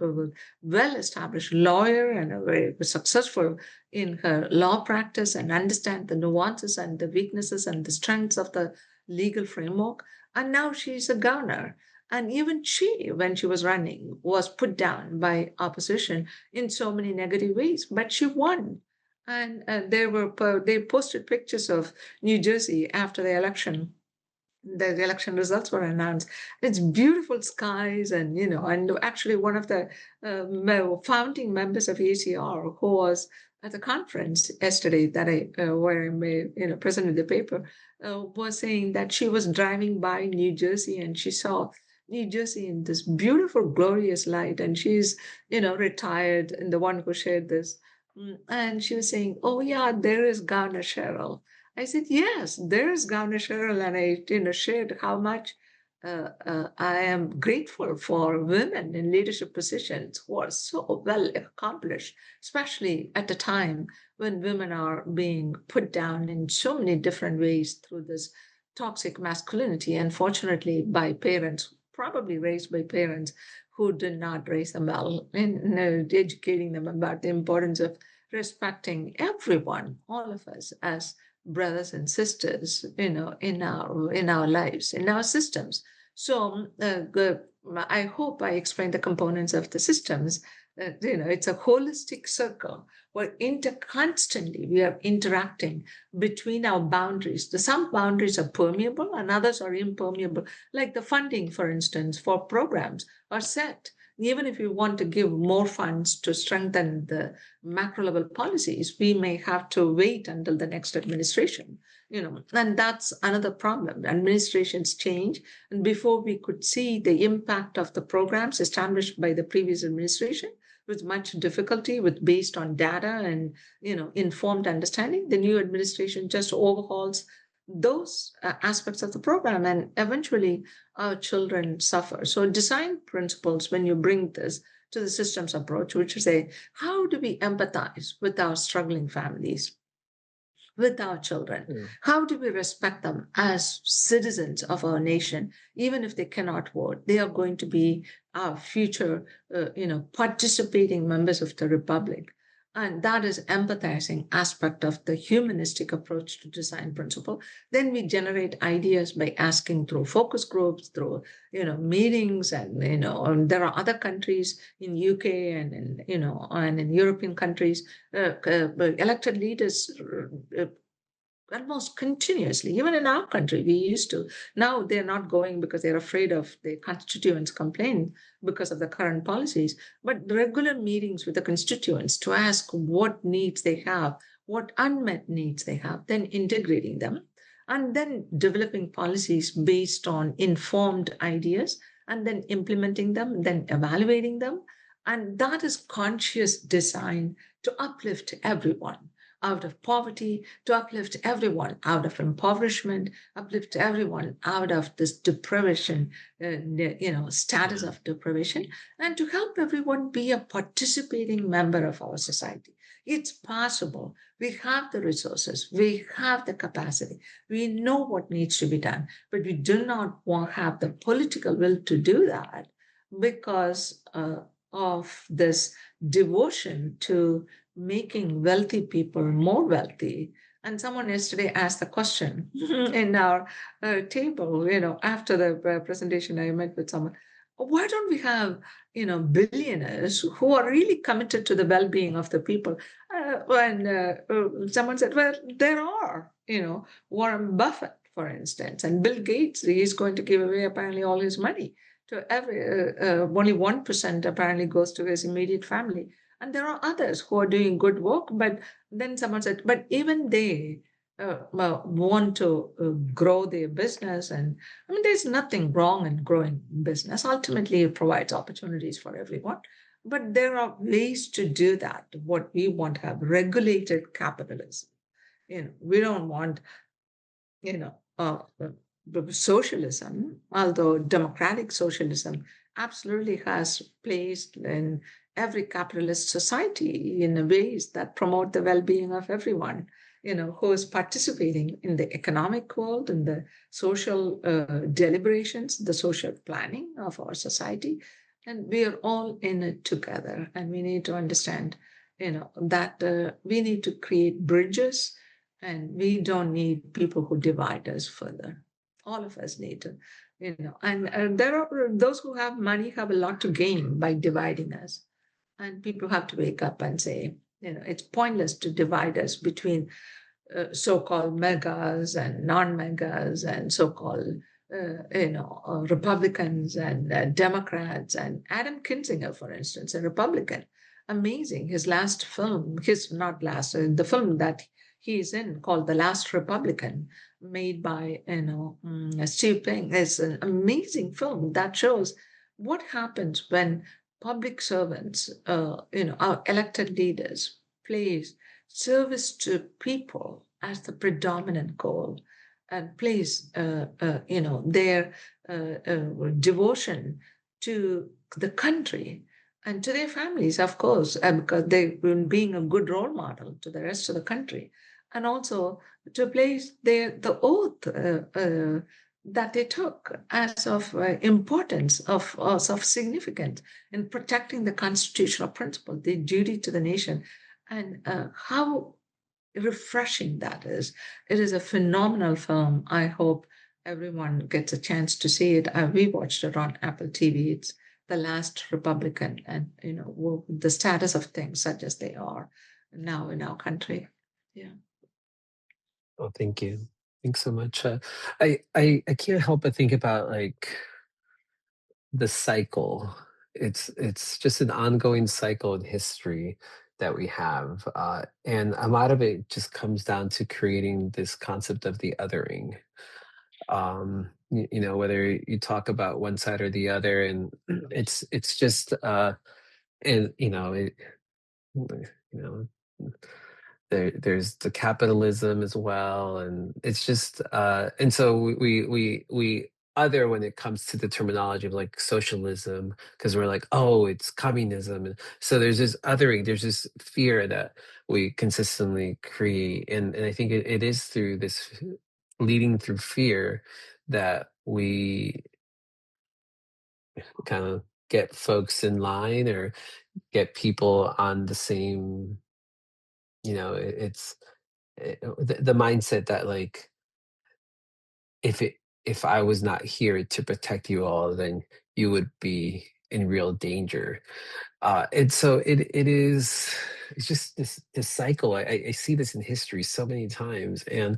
well-established lawyer and a very successful in her law practice and understand the nuances and the weaknesses and the strengths of the legal framework. And now she's a governor. And even she, when she was running, was put down by opposition in so many negative ways, but she won. And they posted pictures of New Jersey after the election. The election results were announced. It's beautiful skies, and actually one of the founding members of ACR who was at the conference yesterday that where I made presented the paper was saying that she was driving by New Jersey and she saw New Jersey in this beautiful, glorious light, and she's retired, and the one who shared this. And she was saying, "Oh yeah, there is Governor Cheryl." I said, "Yes, there is Governor Cheryl," and I shared how much I am grateful for women in leadership positions who are so well accomplished, especially at a time when women are being put down in so many different ways through this toxic masculinity, unfortunately, by parents, probably raised by parents who did not raise them well, in educating them about the importance of respecting everyone, all of us as brothers and sisters, in our lives, in our systems. So I hope I explained the components of the systems. It's a holistic circle where constantly we are interacting between our boundaries. Some boundaries are permeable and others are impermeable. Like the funding, for instance, for programs are set. Even if we want to give more funds to strengthen the macro level policies, we may have to wait until the next administration. And that's another problem. Administrations change, and before we could see the impact of the programs established by the previous administration, with much difficulty, with based on data and informed understanding, the new administration just overhauls those aspects of the program, and eventually our children suffer. So design principles, when you bring this to the systems approach, which is how do we empathize with our struggling families, with our children? Yeah. How do we respect them as citizens of our nation? Even if they cannot vote, they are going to be our future, participating members of the republic. And that is empathizing aspect of the humanistic approach to design principle. Then we generate ideas by asking through focus groups, through meetings, and there are other countries in UK and in European countries, elected leaders almost continuously. Even in our country, we used to. Now they're not going because they're afraid of their constituents complain because of the current policies. But regular meetings with the constituents to ask what needs they have, what unmet needs they have, then integrating them, and then developing policies based on informed ideas, and then implementing them, then evaluating them. And that is conscious design to uplift everyone out of poverty, to uplift everyone out of impoverishment, uplift everyone out of this deprivation, status Yeah. of deprivation, and to help everyone be a participating member of our society. It's possible. We have the resources, we have the capacity, we know what needs to be done, but we do not want have the political will to do that because of this devotion to making wealthy people more wealthy. And someone yesterday asked the question in our table, after the presentation, I met with someone. Why don't we have, billionaires who are really committed to the well-being of the people? Someone said, well, there are, Warren Buffett, for instance, and Bill Gates, he's going to give away apparently all his money to every, only 1% apparently goes to his immediate family. And there are others who are doing good work, but then someone said, but even they want to grow their business. And I mean, there's nothing wrong in growing business. Ultimately, it provides opportunities for everyone. But there are ways to do that. What we want to have regulated capitalism. We don't want, you know, uh, socialism, although democratic socialism absolutely has placed in every capitalist society in ways that promote the well-being of everyone, who is participating in the economic world, in the social deliberations, the social planning of our society. And we are all in it together. And we need to understand, that we need to create bridges, and we don't need people who divide us further. All of us need to, and there are those who have money have a lot to gain by dividing us. And people have to wake up and say, it's pointless to divide us between so-called megas and non-megas, and so-called Republicans and Democrats. And Adam Kinzinger, for instance, a Republican, amazing. His last film, his not last, the film that he's in called The Last Republican, made by Steve Ping, is an amazing film that shows what happens when public servants, our elected leaders, place service to people as the predominant goal, and place, their devotion to the country and to their families, of course, because they've been being a good role model to the rest of the country, and also to place the oath that they took as of importance, of significance in protecting the constitutional principle, the duty to the nation, and how refreshing that is. It is a phenomenal film. I hope everyone gets a chance to see it. We watched it on Apple TV. It's The Last Republican, and the status of things such as they are now in our country. Yeah. Oh, thank you. Thanks so much. I can't help but think about like the cycle. It's just an ongoing cycle in history that we have, and a lot of it just comes down to creating this concept of the othering. Whether you talk about one side or the other, and it's just and you know there's the capitalism as well, and it's just and so we other when it comes to the terminology of like socialism, because we're like, oh, it's communism, and so there's this othering, there's this fear that we consistently create, and I think it is through this leading through fear that we kind of get folks in line or get people on the same, it's the mindset that like if it if I was not here to protect you all, then you would be in real danger. And so it's just this cycle. I see this in history so many times, and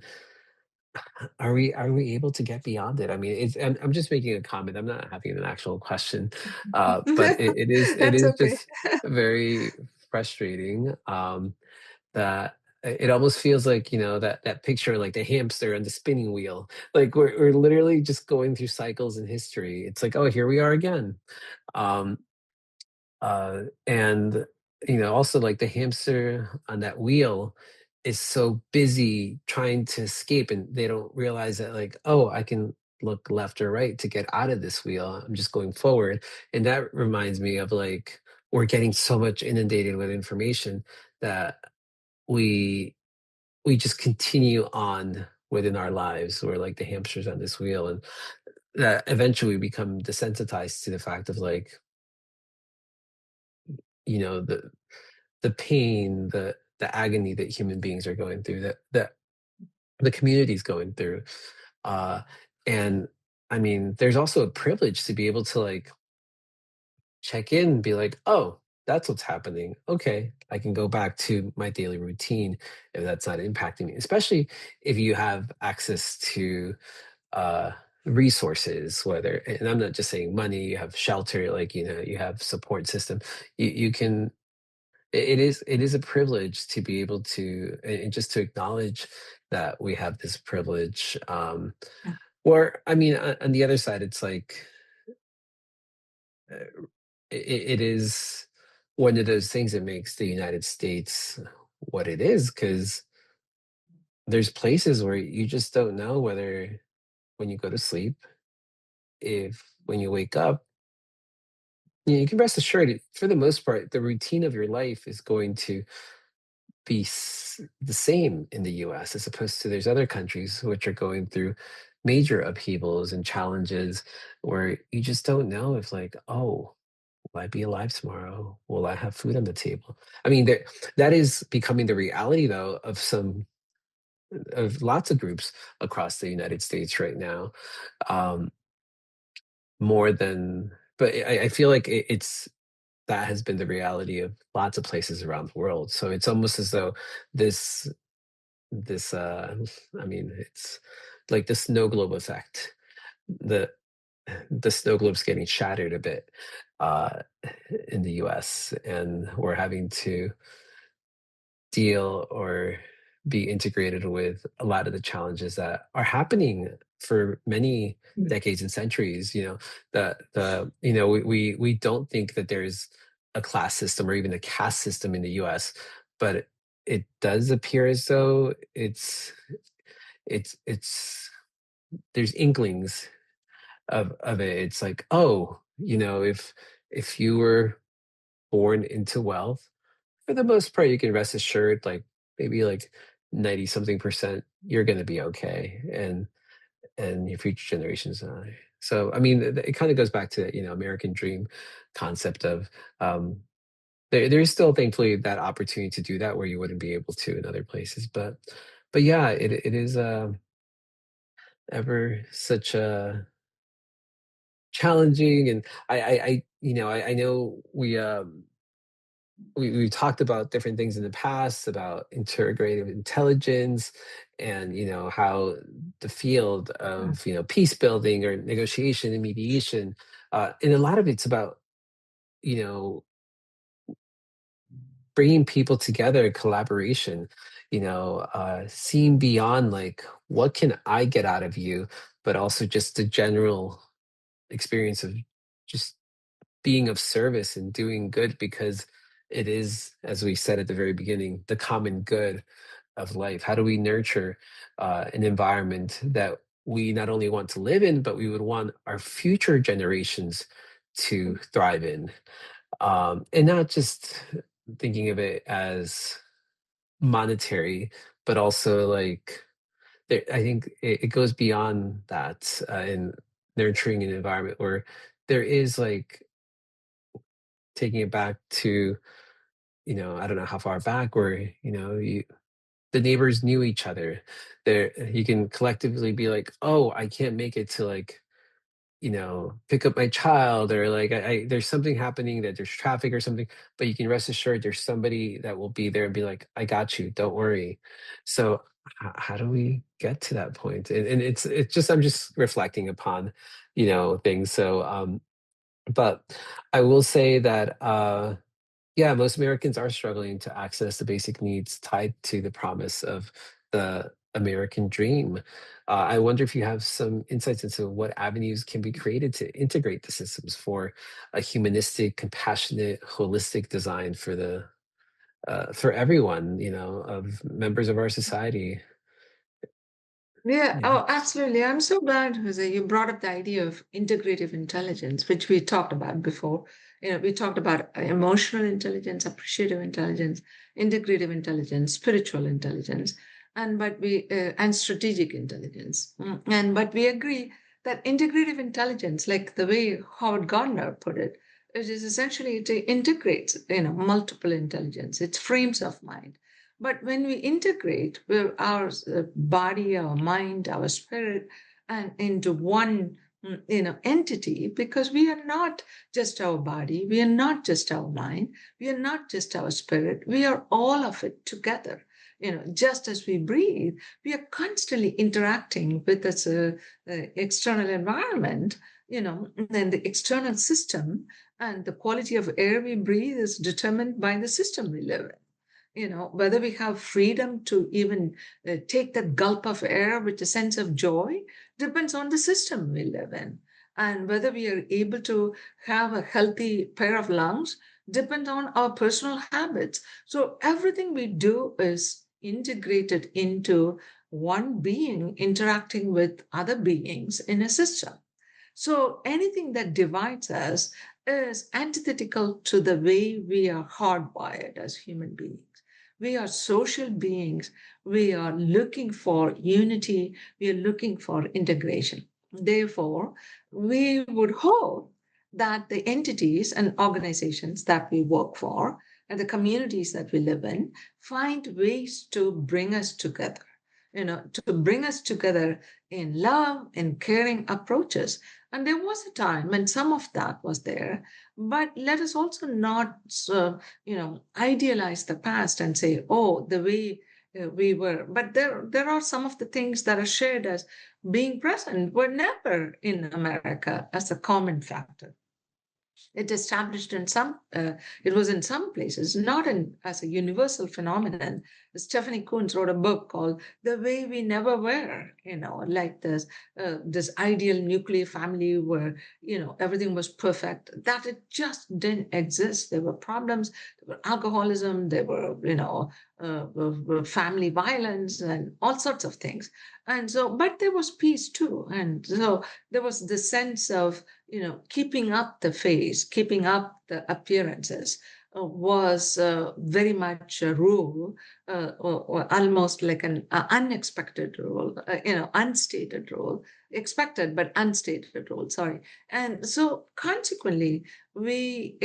are we able to get beyond it? I mean, I'm just making a comment. I'm not having an actual question, but it That's is okay. just very frustrating. That it almost feels like, that picture, like the hamster and the spinning wheel, like we're literally just going through cycles in history. It's like, oh, here we are again. um and also like the hamster on that wheel is so busy trying to escape, and they don't realize that, like, oh, I can look left or right to get out of this wheel. I'm just going forward. And that reminds me of like we're getting so much inundated with information that we we just continue on within our lives. We're like the hamsters on this wheel, and that eventually we become desensitized to the fact of like, the pain, the agony that human beings are going through, that the community's going through. Uh and I mean, there's also a privilege to be able to like check in and be like, oh, that's what's happening. Okay, I can go back to my daily routine if that's not impacting me, especially if you have access to uh resources, whether, and I'm not just saying money, you have shelter, like, you have support system. You can, it is a privilege to be able to, and just to acknowledge that we have this privilege. Or I mean, on the other side, it's like, it is one of those things that makes the United States what it is, because there's places where you just don't know whether when you go to sleep, if when you wake up, you can rest assured, for the most part, the routine of your life is going to be the same in the US, as opposed to there's other countries which are going through major upheavals and challenges where you just don't know if, like, oh, will I be alive tomorrow? Will I have food on the table? I mean, that is becoming the reality, though, of lots of groups across the United States right now. Um, more than, but I feel like it's that has been the reality of lots of places around the world. So it's almost as though this this I mean, it's like the snow globe effect. The snow globe's getting shattered a bit uh in the US, and we're having to deal or be integrated with a lot of the challenges that are happening for many decades and centuries. We don't think that there's a class system or even a caste system in the US, but it does appear as though it's there's inklings of it. It's like, oh, if you were born into wealth, for the most part, you can rest assured, like maybe like 90 something percent, you're going to be okay. And and your future generations. So, I mean, it kind of goes back to, American dream concept of, there's still thankfully that opportunity to do that where you wouldn't be able to in other places. But yeah, it is ever such a challenging. And I know we talked about different things in the past about integrative intelligence, and how the field Yeah. of peace building or negotiation and mediation, and a lot of it's about you know bringing people together, collaboration, seeing beyond like what can I get out of you, but also just the general experience of just being of service and doing good, because it is, as we said at the very beginning, the common good of life. How do we nurture an environment that we not only want to live in, but we would want our future generations to thrive in? And not just thinking of it as monetary, but also like I think it goes beyond that, in nurturing an environment where there is like taking it back to, I don't know how far back, where, the neighbors knew each other. There, you can collectively be like, oh, I can't make it to like, pick up my child, or like there's something happening, that there's traffic or something, but you can rest assured there's somebody that will be there and be like, I got you, don't worry. So how do we get to that point? And it's just, I'm just reflecting upon, things. So, but I will say that, yeah, most Americans are struggling to access the basic needs tied to the promise of the American dream. I wonder if you have some insights into what avenues can be created to integrate the systems for a humanistic, compassionate, holistic design for everyone, of members of our society. Yeah, Yeah. oh, absolutely. I'm so glad, Jose, you brought up the idea of integrative intelligence, which we talked about before. We talked about emotional intelligence, appreciative intelligence, integrative intelligence, spiritual intelligence, and strategic intelligence. And but we agree that integrative intelligence, like the way Howard Gardner put it, it is essentially it integrates, multiple intelligence. It's frames of mind. But when we integrate our body, our mind, our spirit, and into one, entity, because we are not just our body, we are not just our mind, we are not just our spirit, we are all of it together. Just as we breathe, we are constantly interacting with this external environment, and the external system, and the quality of air we breathe is determined by the system we live in. Whether we have freedom to even take that gulp of air with a sense of joy depends on the system we live in. And whether we are able to have a healthy pair of lungs depends on our personal habits. So everything we do is integrated into one being interacting with other beings in a system. So anything that divides us is antithetical to the way we are hardwired as human beings. We are social beings. We are looking for unity. We are looking for integration. Therefore, we would hope that the entities and organizations that we work for and the communities that we live in find ways to bring us together, to bring us together in love and caring approaches. And there was a time when some of that was there, but let us also not, idealize the past and say, oh, the way we were. But there are some of the things that are shared as being present were never in America as a common factor. It established in it was in some places, not in as a universal phenomenon. Stephanie Coons wrote a book called The Way We Never Were, like this ideal nuclear family where, everything was perfect, that it just didn't exist. There were problems, there were alcoholism, there were, family violence and all sorts of things. And so, but there was peace too. And so there was the sense of, keeping up the face, keeping up the appearances. was very much a rule, or almost like an unexpected rule, unstated rule, expected but unstated rule. Sorry, and so consequently, we,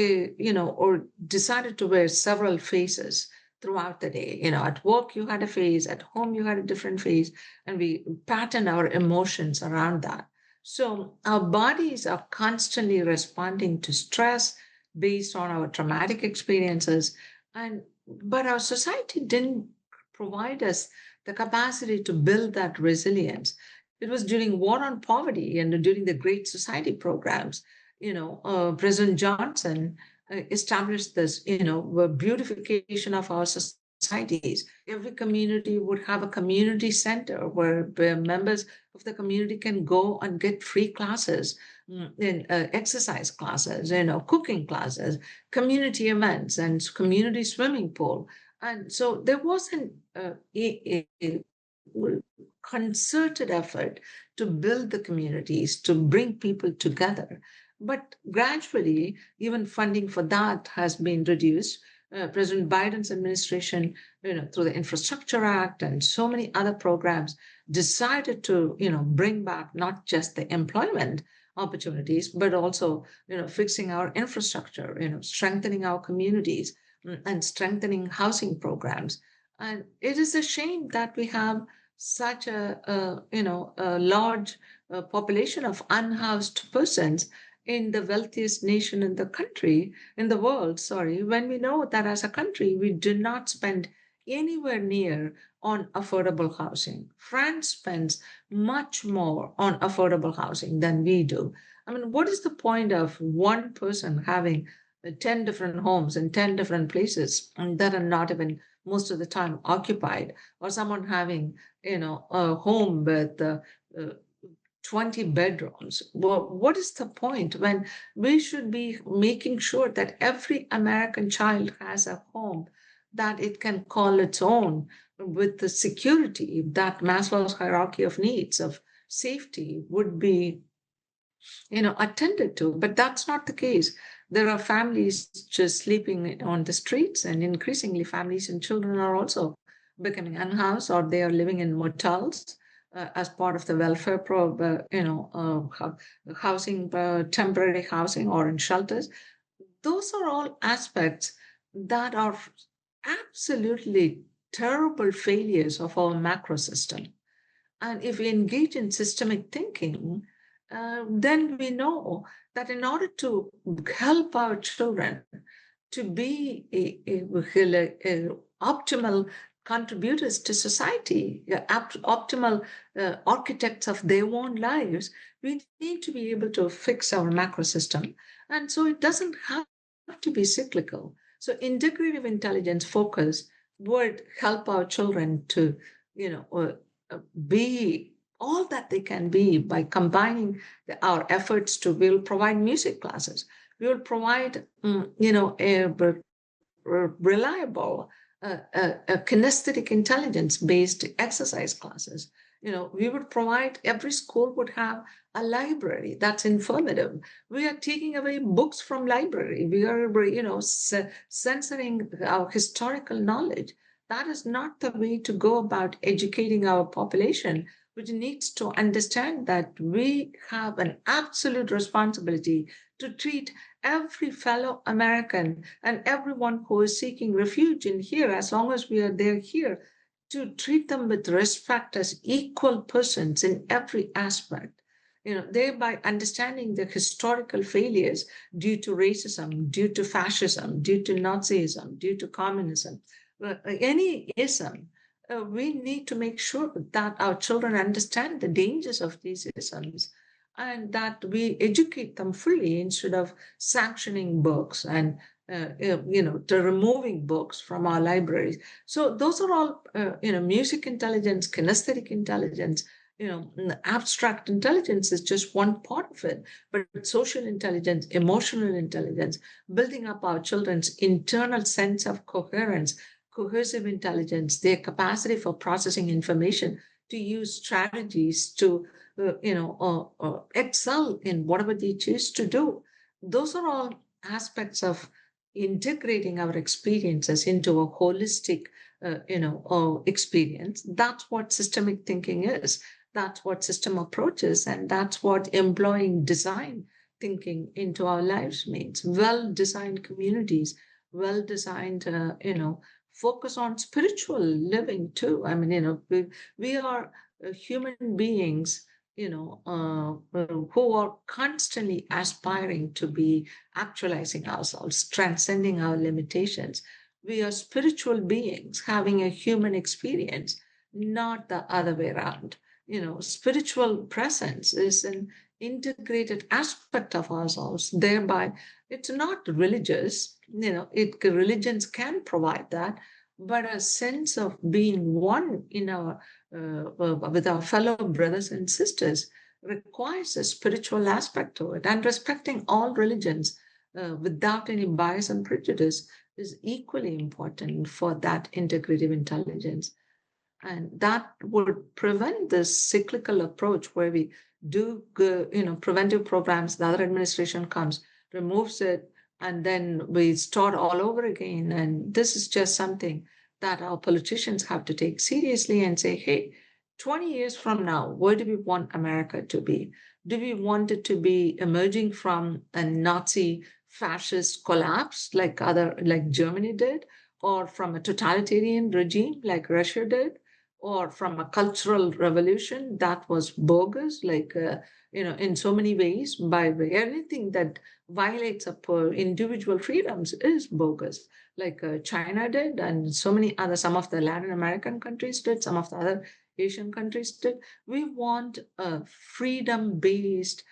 or decided to wear several faces throughout the day. At work you had a face, at home you had a different face, and we pattern our emotions around that. So our bodies are constantly responding to stress based on our traumatic experiences, and but our society didn't provide us the capacity to build that resilience. It was during war on poverty and during the great society programs, President Johnson established this, beautification of our societies. Every community would have a community center where members of the community can go and get free classes, in exercise classes, cooking classes, community events, and community swimming pool. And so there was a concerted effort to build the communities, to bring people together. But gradually, even funding for that has been reduced. President Biden's administration, through the Infrastructure Act and so many other programs, decided to, bring back not just the employment opportunities, but also, fixing our infrastructure, strengthening our communities, and strengthening housing programs. And it is a shame that we have such a large population of unhoused persons in the wealthiest nation in the country, in the world, sorry, when we know that as a country, we do not spend anywhere near on affordable housing. France spends much more on affordable housing than we do. I mean, what is the point of one person having 10 different homes in 10 different places and that are not even most of the time occupied, or someone having, a home with uh, 20 bedrooms? Well, what is the point when we should be making sure that every American child has a home that it can call its own, with the security that Maslow's hierarchy of needs of safety would be, attended to? But that's not the case. There are families just sleeping on the streets, and increasingly families and children are also becoming unhoused, or they are living in motels as part of the welfare housing, temporary housing, or in shelters. Those are all aspects that are absolutely terrible failures of our macro system. And if we engage in systemic thinking, then we know that in order to help our children to be optimal contributors to society, optimal architects of their own lives, we need to be able to fix our macro system. And so it doesn't have to be cyclical. So integrative intelligence focus would help our children to, you know, be all that they can be by combining our efforts to, we'll provide music classes, we will provide reliable kinesthetic intelligence based exercise classes. We would provide, every school would have a library that's informative. We are taking away books from library. We are censoring our historical knowledge. That is not the way to go about educating our population, which needs to understand that we have an absolute responsibility to treat every fellow American and everyone who is seeking refuge in here, as long as we are there here, to treat them with respect as equal persons in every aspect. Thereby understanding the historical failures due to racism, due to fascism, due to Nazism, due to communism, any ism. We need to make sure that our children understand the dangers of these isms, and that we educate them fully instead of sanctioning books and to removing books from our libraries. So those are all music intelligence, kinesthetic intelligence. Abstract intelligence is just one part of it, but social intelligence, emotional intelligence, building up our children's internal sense of coherence, cohesive intelligence, their capacity for processing information, to use strategies to excel in whatever they choose to do. Those are all aspects of integrating our experiences into a holistic, experience. That's what systemic thinking is. That's what system approaches, and that's what employing design thinking into our lives means. Well-designed communities, well-designed, focus on spiritual living too. I mean, we are human beings, who are constantly aspiring to be actualizing ourselves, transcending our limitations. We are spiritual beings having a human experience, not the other way around. Spiritual presence is an integrated aspect of ourselves. Thereby, it's not religious. Religions can provide that, but a sense of being one in our with our fellow brothers and sisters requires a spiritual aspect to it. And respecting all religions without any bias and prejudice is equally important for that integrative intelligence. And that would prevent this cyclical approach where we do preventive programs, the other administration comes, removes it, and then we start all over again. And this is just something that our politicians have to take seriously and say, hey, 20 years from now, where do we want America to be? Do we want it to be emerging from a Nazi fascist collapse like Germany did, or from a totalitarian regime like Russia did, or from a cultural revolution that was bogus, in so many ways. By anything that violates our individual freedoms is bogus, like China did, and so many other, some of the Latin American countries did, some of the other Asian countries did. We want a freedom-based,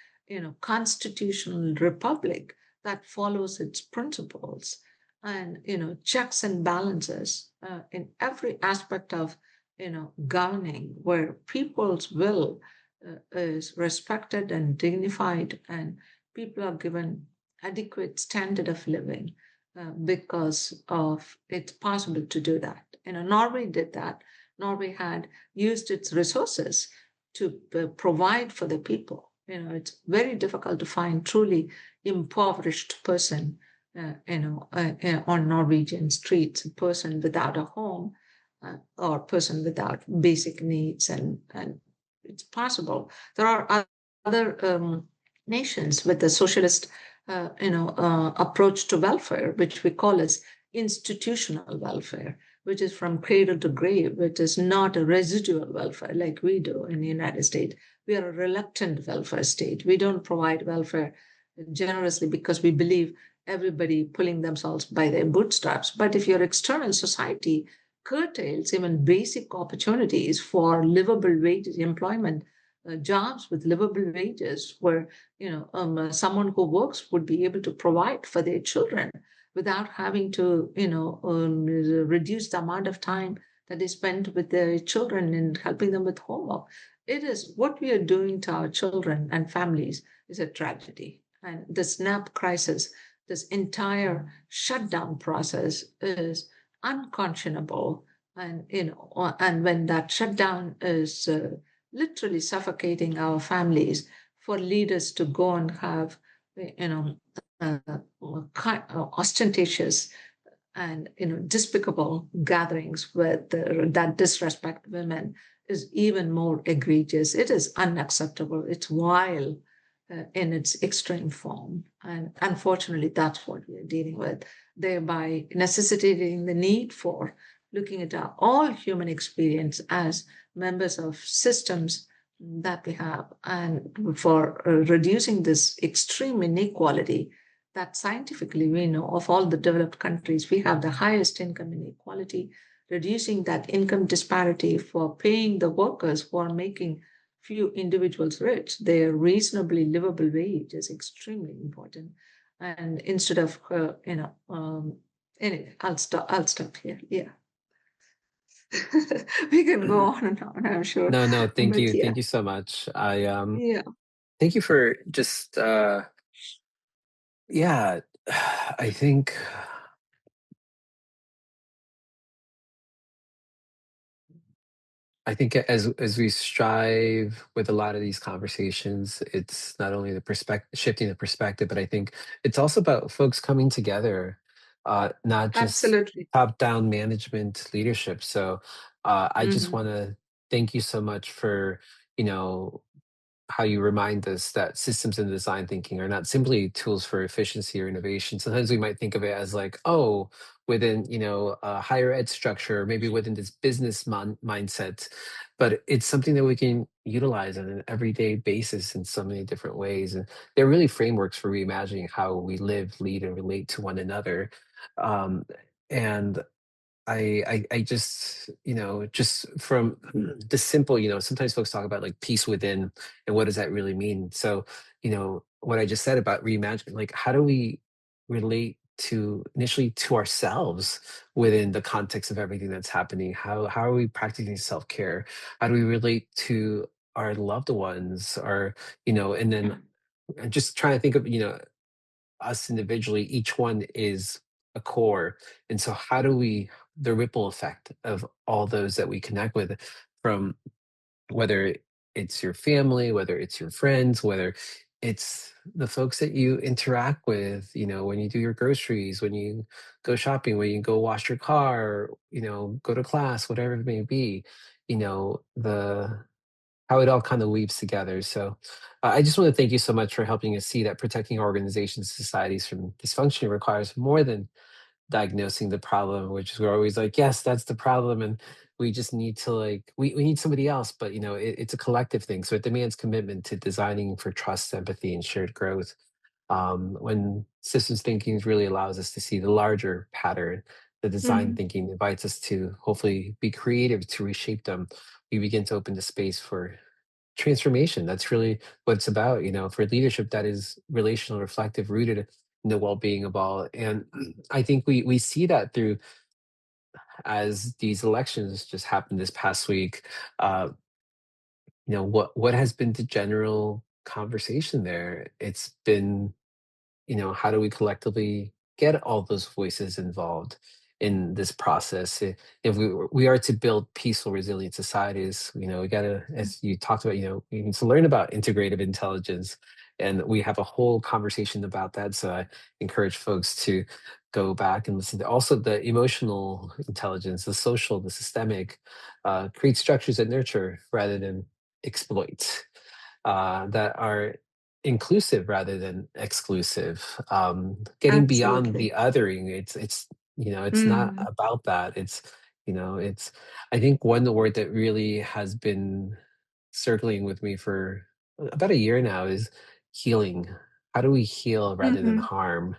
constitutional republic that follows its principles and checks and balances in every aspect of governing, where people's will is respected and dignified, and people are given adequate standard of living because of it's possible to do that. Norway did that. Norway had used its resources to provide for the people. It's very difficult to find truly impoverished person, on Norwegian streets, a person without a home, or person without basic needs, and it's possible. There are other nations with a socialist approach to welfare, which we call as institutional welfare, which is from cradle to grave, which is not a residual welfare like we do in the United States. We are a reluctant welfare state. We don't provide welfare generously because we believe everybody pulling themselves by their bootstraps. But if your external society curtails even basic opportunities for livable wages, employment, jobs with livable wages, where someone who works would be able to provide for their children without having to reduce the amount of time that they spend with their children and helping them with homework. It is what we are doing to our children and families is a tragedy. And the SNAP crisis, this entire shutdown process is unconscionable. And when that shutdown is literally suffocating our families, for leaders to go and have uh, ostentatious and despicable gatherings that disrespect women is even more egregious. It is unacceptable. It's vile in its extreme form, and unfortunately, that's what we are dealing with, thereby necessitating the need for looking at all human experience as members of systems that we have, and for reducing this extreme inequality that scientifically we know of all the developed countries, we have the highest income inequality. Reducing that income disparity for paying the workers who are making few individuals rich, their reasonably livable wage is extremely important. And instead of, anyway, I'll stop here. Yeah. We can go on and on, I'm sure. No, no, thank But you. yeah, Thank you so much. I yeah. thank you for just yeah, I think as we strive with a lot of these conversations, it's not only the perspective shifting the perspective, but I think it's also about folks coming together not just Absolutely. top-down management leadership. So I just Hmm. want to thank you so much for, you know, how you remind us that systems and design thinking are not simply tools for efficiency or innovation. Sometimes we might think of it as like, oh, within, a higher ed structure, or maybe within this business mindset, but it's something that we can utilize on an everyday basis in so many different ways. And they're really frameworks for reimagining how we live, lead, and relate to one another. Um, and I just, just from the simple, sometimes folks talk about like peace within and what does that really mean? So, what I just said about reimagine, like how do we relate to initially to ourselves within the context of everything that's happening? How are we practicing self-care? How do we relate to our loved ones? Or, and then Yeah. just trying to think of, us individually, each one is a core. And so, how do we, the ripple effect of all those that we connect with, from whether it's your family, whether it's your friends, whether it's the folks that you interact with, when you do your groceries, when you go shopping, when you go wash your car, go to class, whatever it may be, the how it all kind of weaves together. So I just want to thank you so much for helping us see that protecting organizations, societies from dysfunction requires more than diagnosing the problem, which is we're always like, yes, that's the problem. And we just need to like, we need somebody else, but it's a collective thing. So it demands commitment to designing for trust, empathy, and shared growth. When systems thinking really allows us to see the larger pattern, the design Hmm. thinking invites us to hopefully be creative to reshape them. We begin to open the space for transformation. That's really what it's about, for leadership that is relational, reflective, rooted in the well-being of all. And I think we see that through, as these elections just happened this past week. Uh, what has been the general conversation there? It's been, how do we collectively get all those voices involved in this process? If we are to build peaceful, resilient societies, we gotta, as you talked about, we need to learn about integrative intelligence, and we have a whole conversation about that. So I encourage folks to go back and listen to also the emotional intelligence, the social, the systemic, create structures that nurture rather than exploit, that are inclusive rather than exclusive, getting beyond Absolutely. the othering. It's it's not Hmm. about that. It's I think one word that really has been circling with me for about a year now is healing. How do we heal rather than Hmm. harm?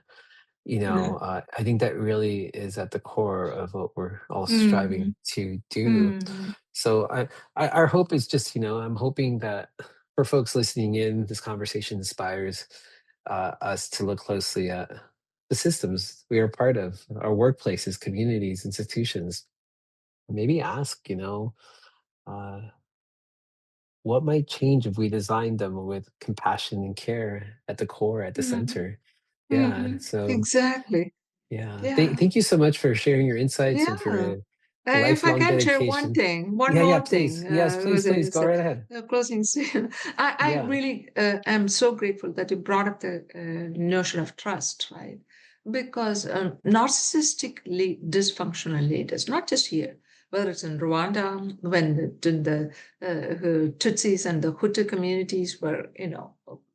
Yeah. I think that really is at the core of what we're all Hmm. striving to do. Hmm. So our hope is just, I'm hoping that for folks listening in, this conversation inspires us to look closely at the systems we are part of, our workplaces, communities, institutions. Maybe ask, uh, what might change if we designed them with compassion and care at the core, at the Hmm. center. Yeah. Hmm. So Exactly. yeah. Yeah. Thank you so much for sharing your insights and for Yeah. your If I lifelong can share one dedication. thing, one Yeah, yeah, more please. thing, Yes, please, Jose, please is go right ahead. closing. I Yeah. really am so grateful that you brought up the notion of trust, right? Because narcissistic dysfunctional leaders, not just here, whether it's in Rwanda, when the Tutsis and the Hutu communities were,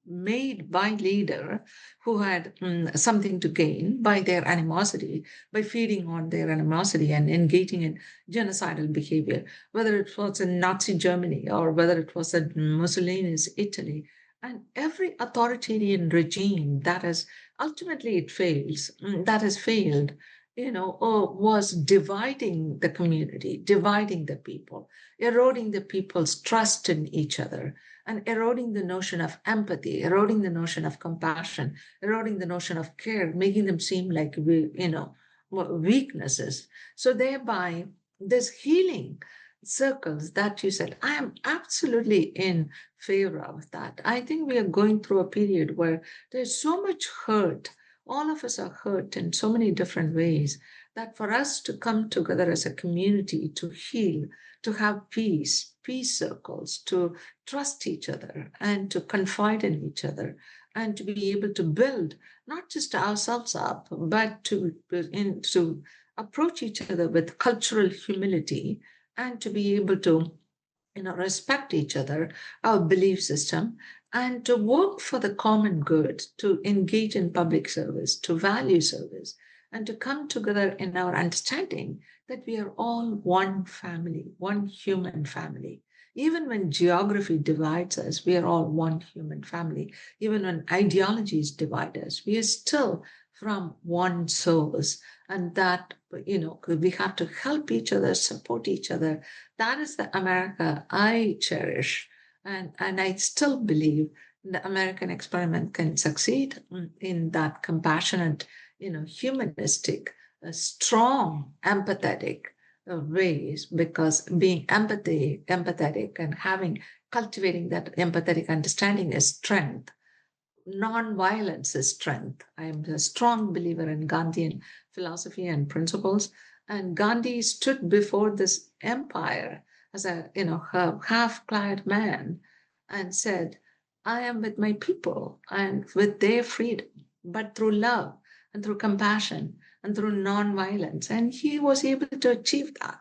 made by leader who had something to gain by their animosity, by feeding on their animosity and engaging in genocidal behavior, whether it was in Nazi Germany or whether it was in Mussolini's Italy. And every authoritarian regime that has ultimately it fails, that has failed, was dividing the community, dividing the people, eroding the people's trust in each other, and eroding the notion of empathy, eroding the notion of compassion, eroding the notion of care, making them seem like weaknesses. So thereby, this healing circles that you said, I am absolutely in favor of that. I think we are going through a period where there's so much hurt. All of us are hurt in so many different ways that for us to come together as a community to heal, to have peace, peace circles, to trust each other and to confide in each other and to be able to build not just ourselves up, but to approach each other with cultural humility and to be able to respect each other, our belief system, and to work for the common good, to engage in public service, to value service, and to come together in our understanding that we are all one family, one human family. Even when geography divides us, we are all one human family. Even when ideologies divide us, we are still from one source. And that, we have to help each other, support each other. That is the America I cherish. And I still believe the American experiment can succeed in that compassionate, humanistic, strong, empathetic ways, because being empathetic and cultivating that empathetic understanding is strength. Non-violence is strength. I am a strong believer in Gandhian philosophy and principles. And Gandhi stood before this empire as a half-clad man and said, "I am with my people and with their freedom, but through love and through compassion and through non-violence." And he was able to achieve that.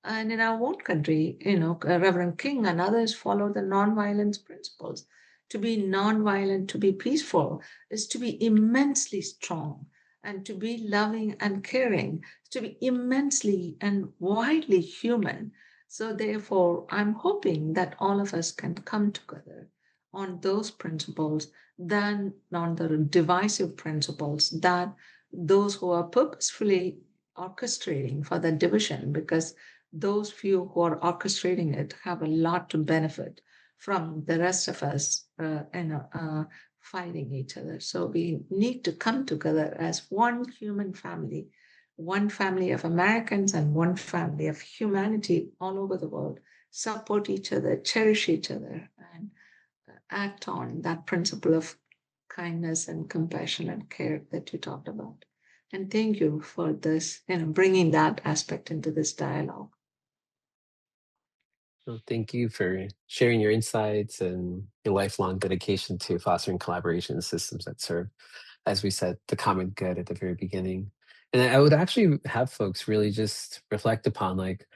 And in our own country, Reverend King and others follow the non-violence principles. To be non-violent, to be peaceful, is to be immensely strong. And to be loving and caring, to be immensely and widely human. So, therefore, I'm hoping that all of us can come together on those principles than on the divisive principles that those who are purposefully orchestrating for the division, because those few who are orchestrating it have a lot to benefit from the rest of us fighting each other. So we need to come together as one family of Americans and one family of humanity all over the world. Support each other, cherish each other, and act on that principle of kindness and compassion and care that you talked about. And thank you for this, bringing that aspect into this dialogue. Well, thank you for sharing your insights and your lifelong dedication to fostering collaboration systems that serve, as we said, the common good at the very beginning. And I would actually have folks really just reflect upon like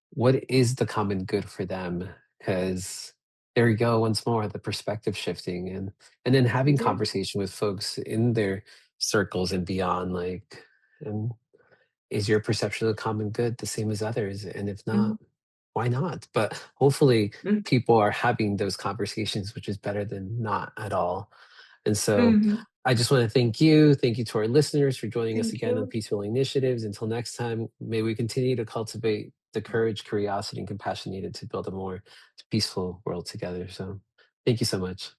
what is the common good for them? Because there you go once more, the perspective shifting and then having Yeah. conversation with folks in their circles and beyond, like, um, is your perception of the common good the same as others? And if not, Mhm. why not? But hopefully Mhm. people are having those conversations, which is better than not at all. And so Mhm. I just want to thank you. Thank you to our listeners for joining us Thank again on you. Peacebuilding Initiatives. Until next time, may we continue to cultivate the courage, curiosity, and compassion needed to build a more peaceful world together. So thank you so much.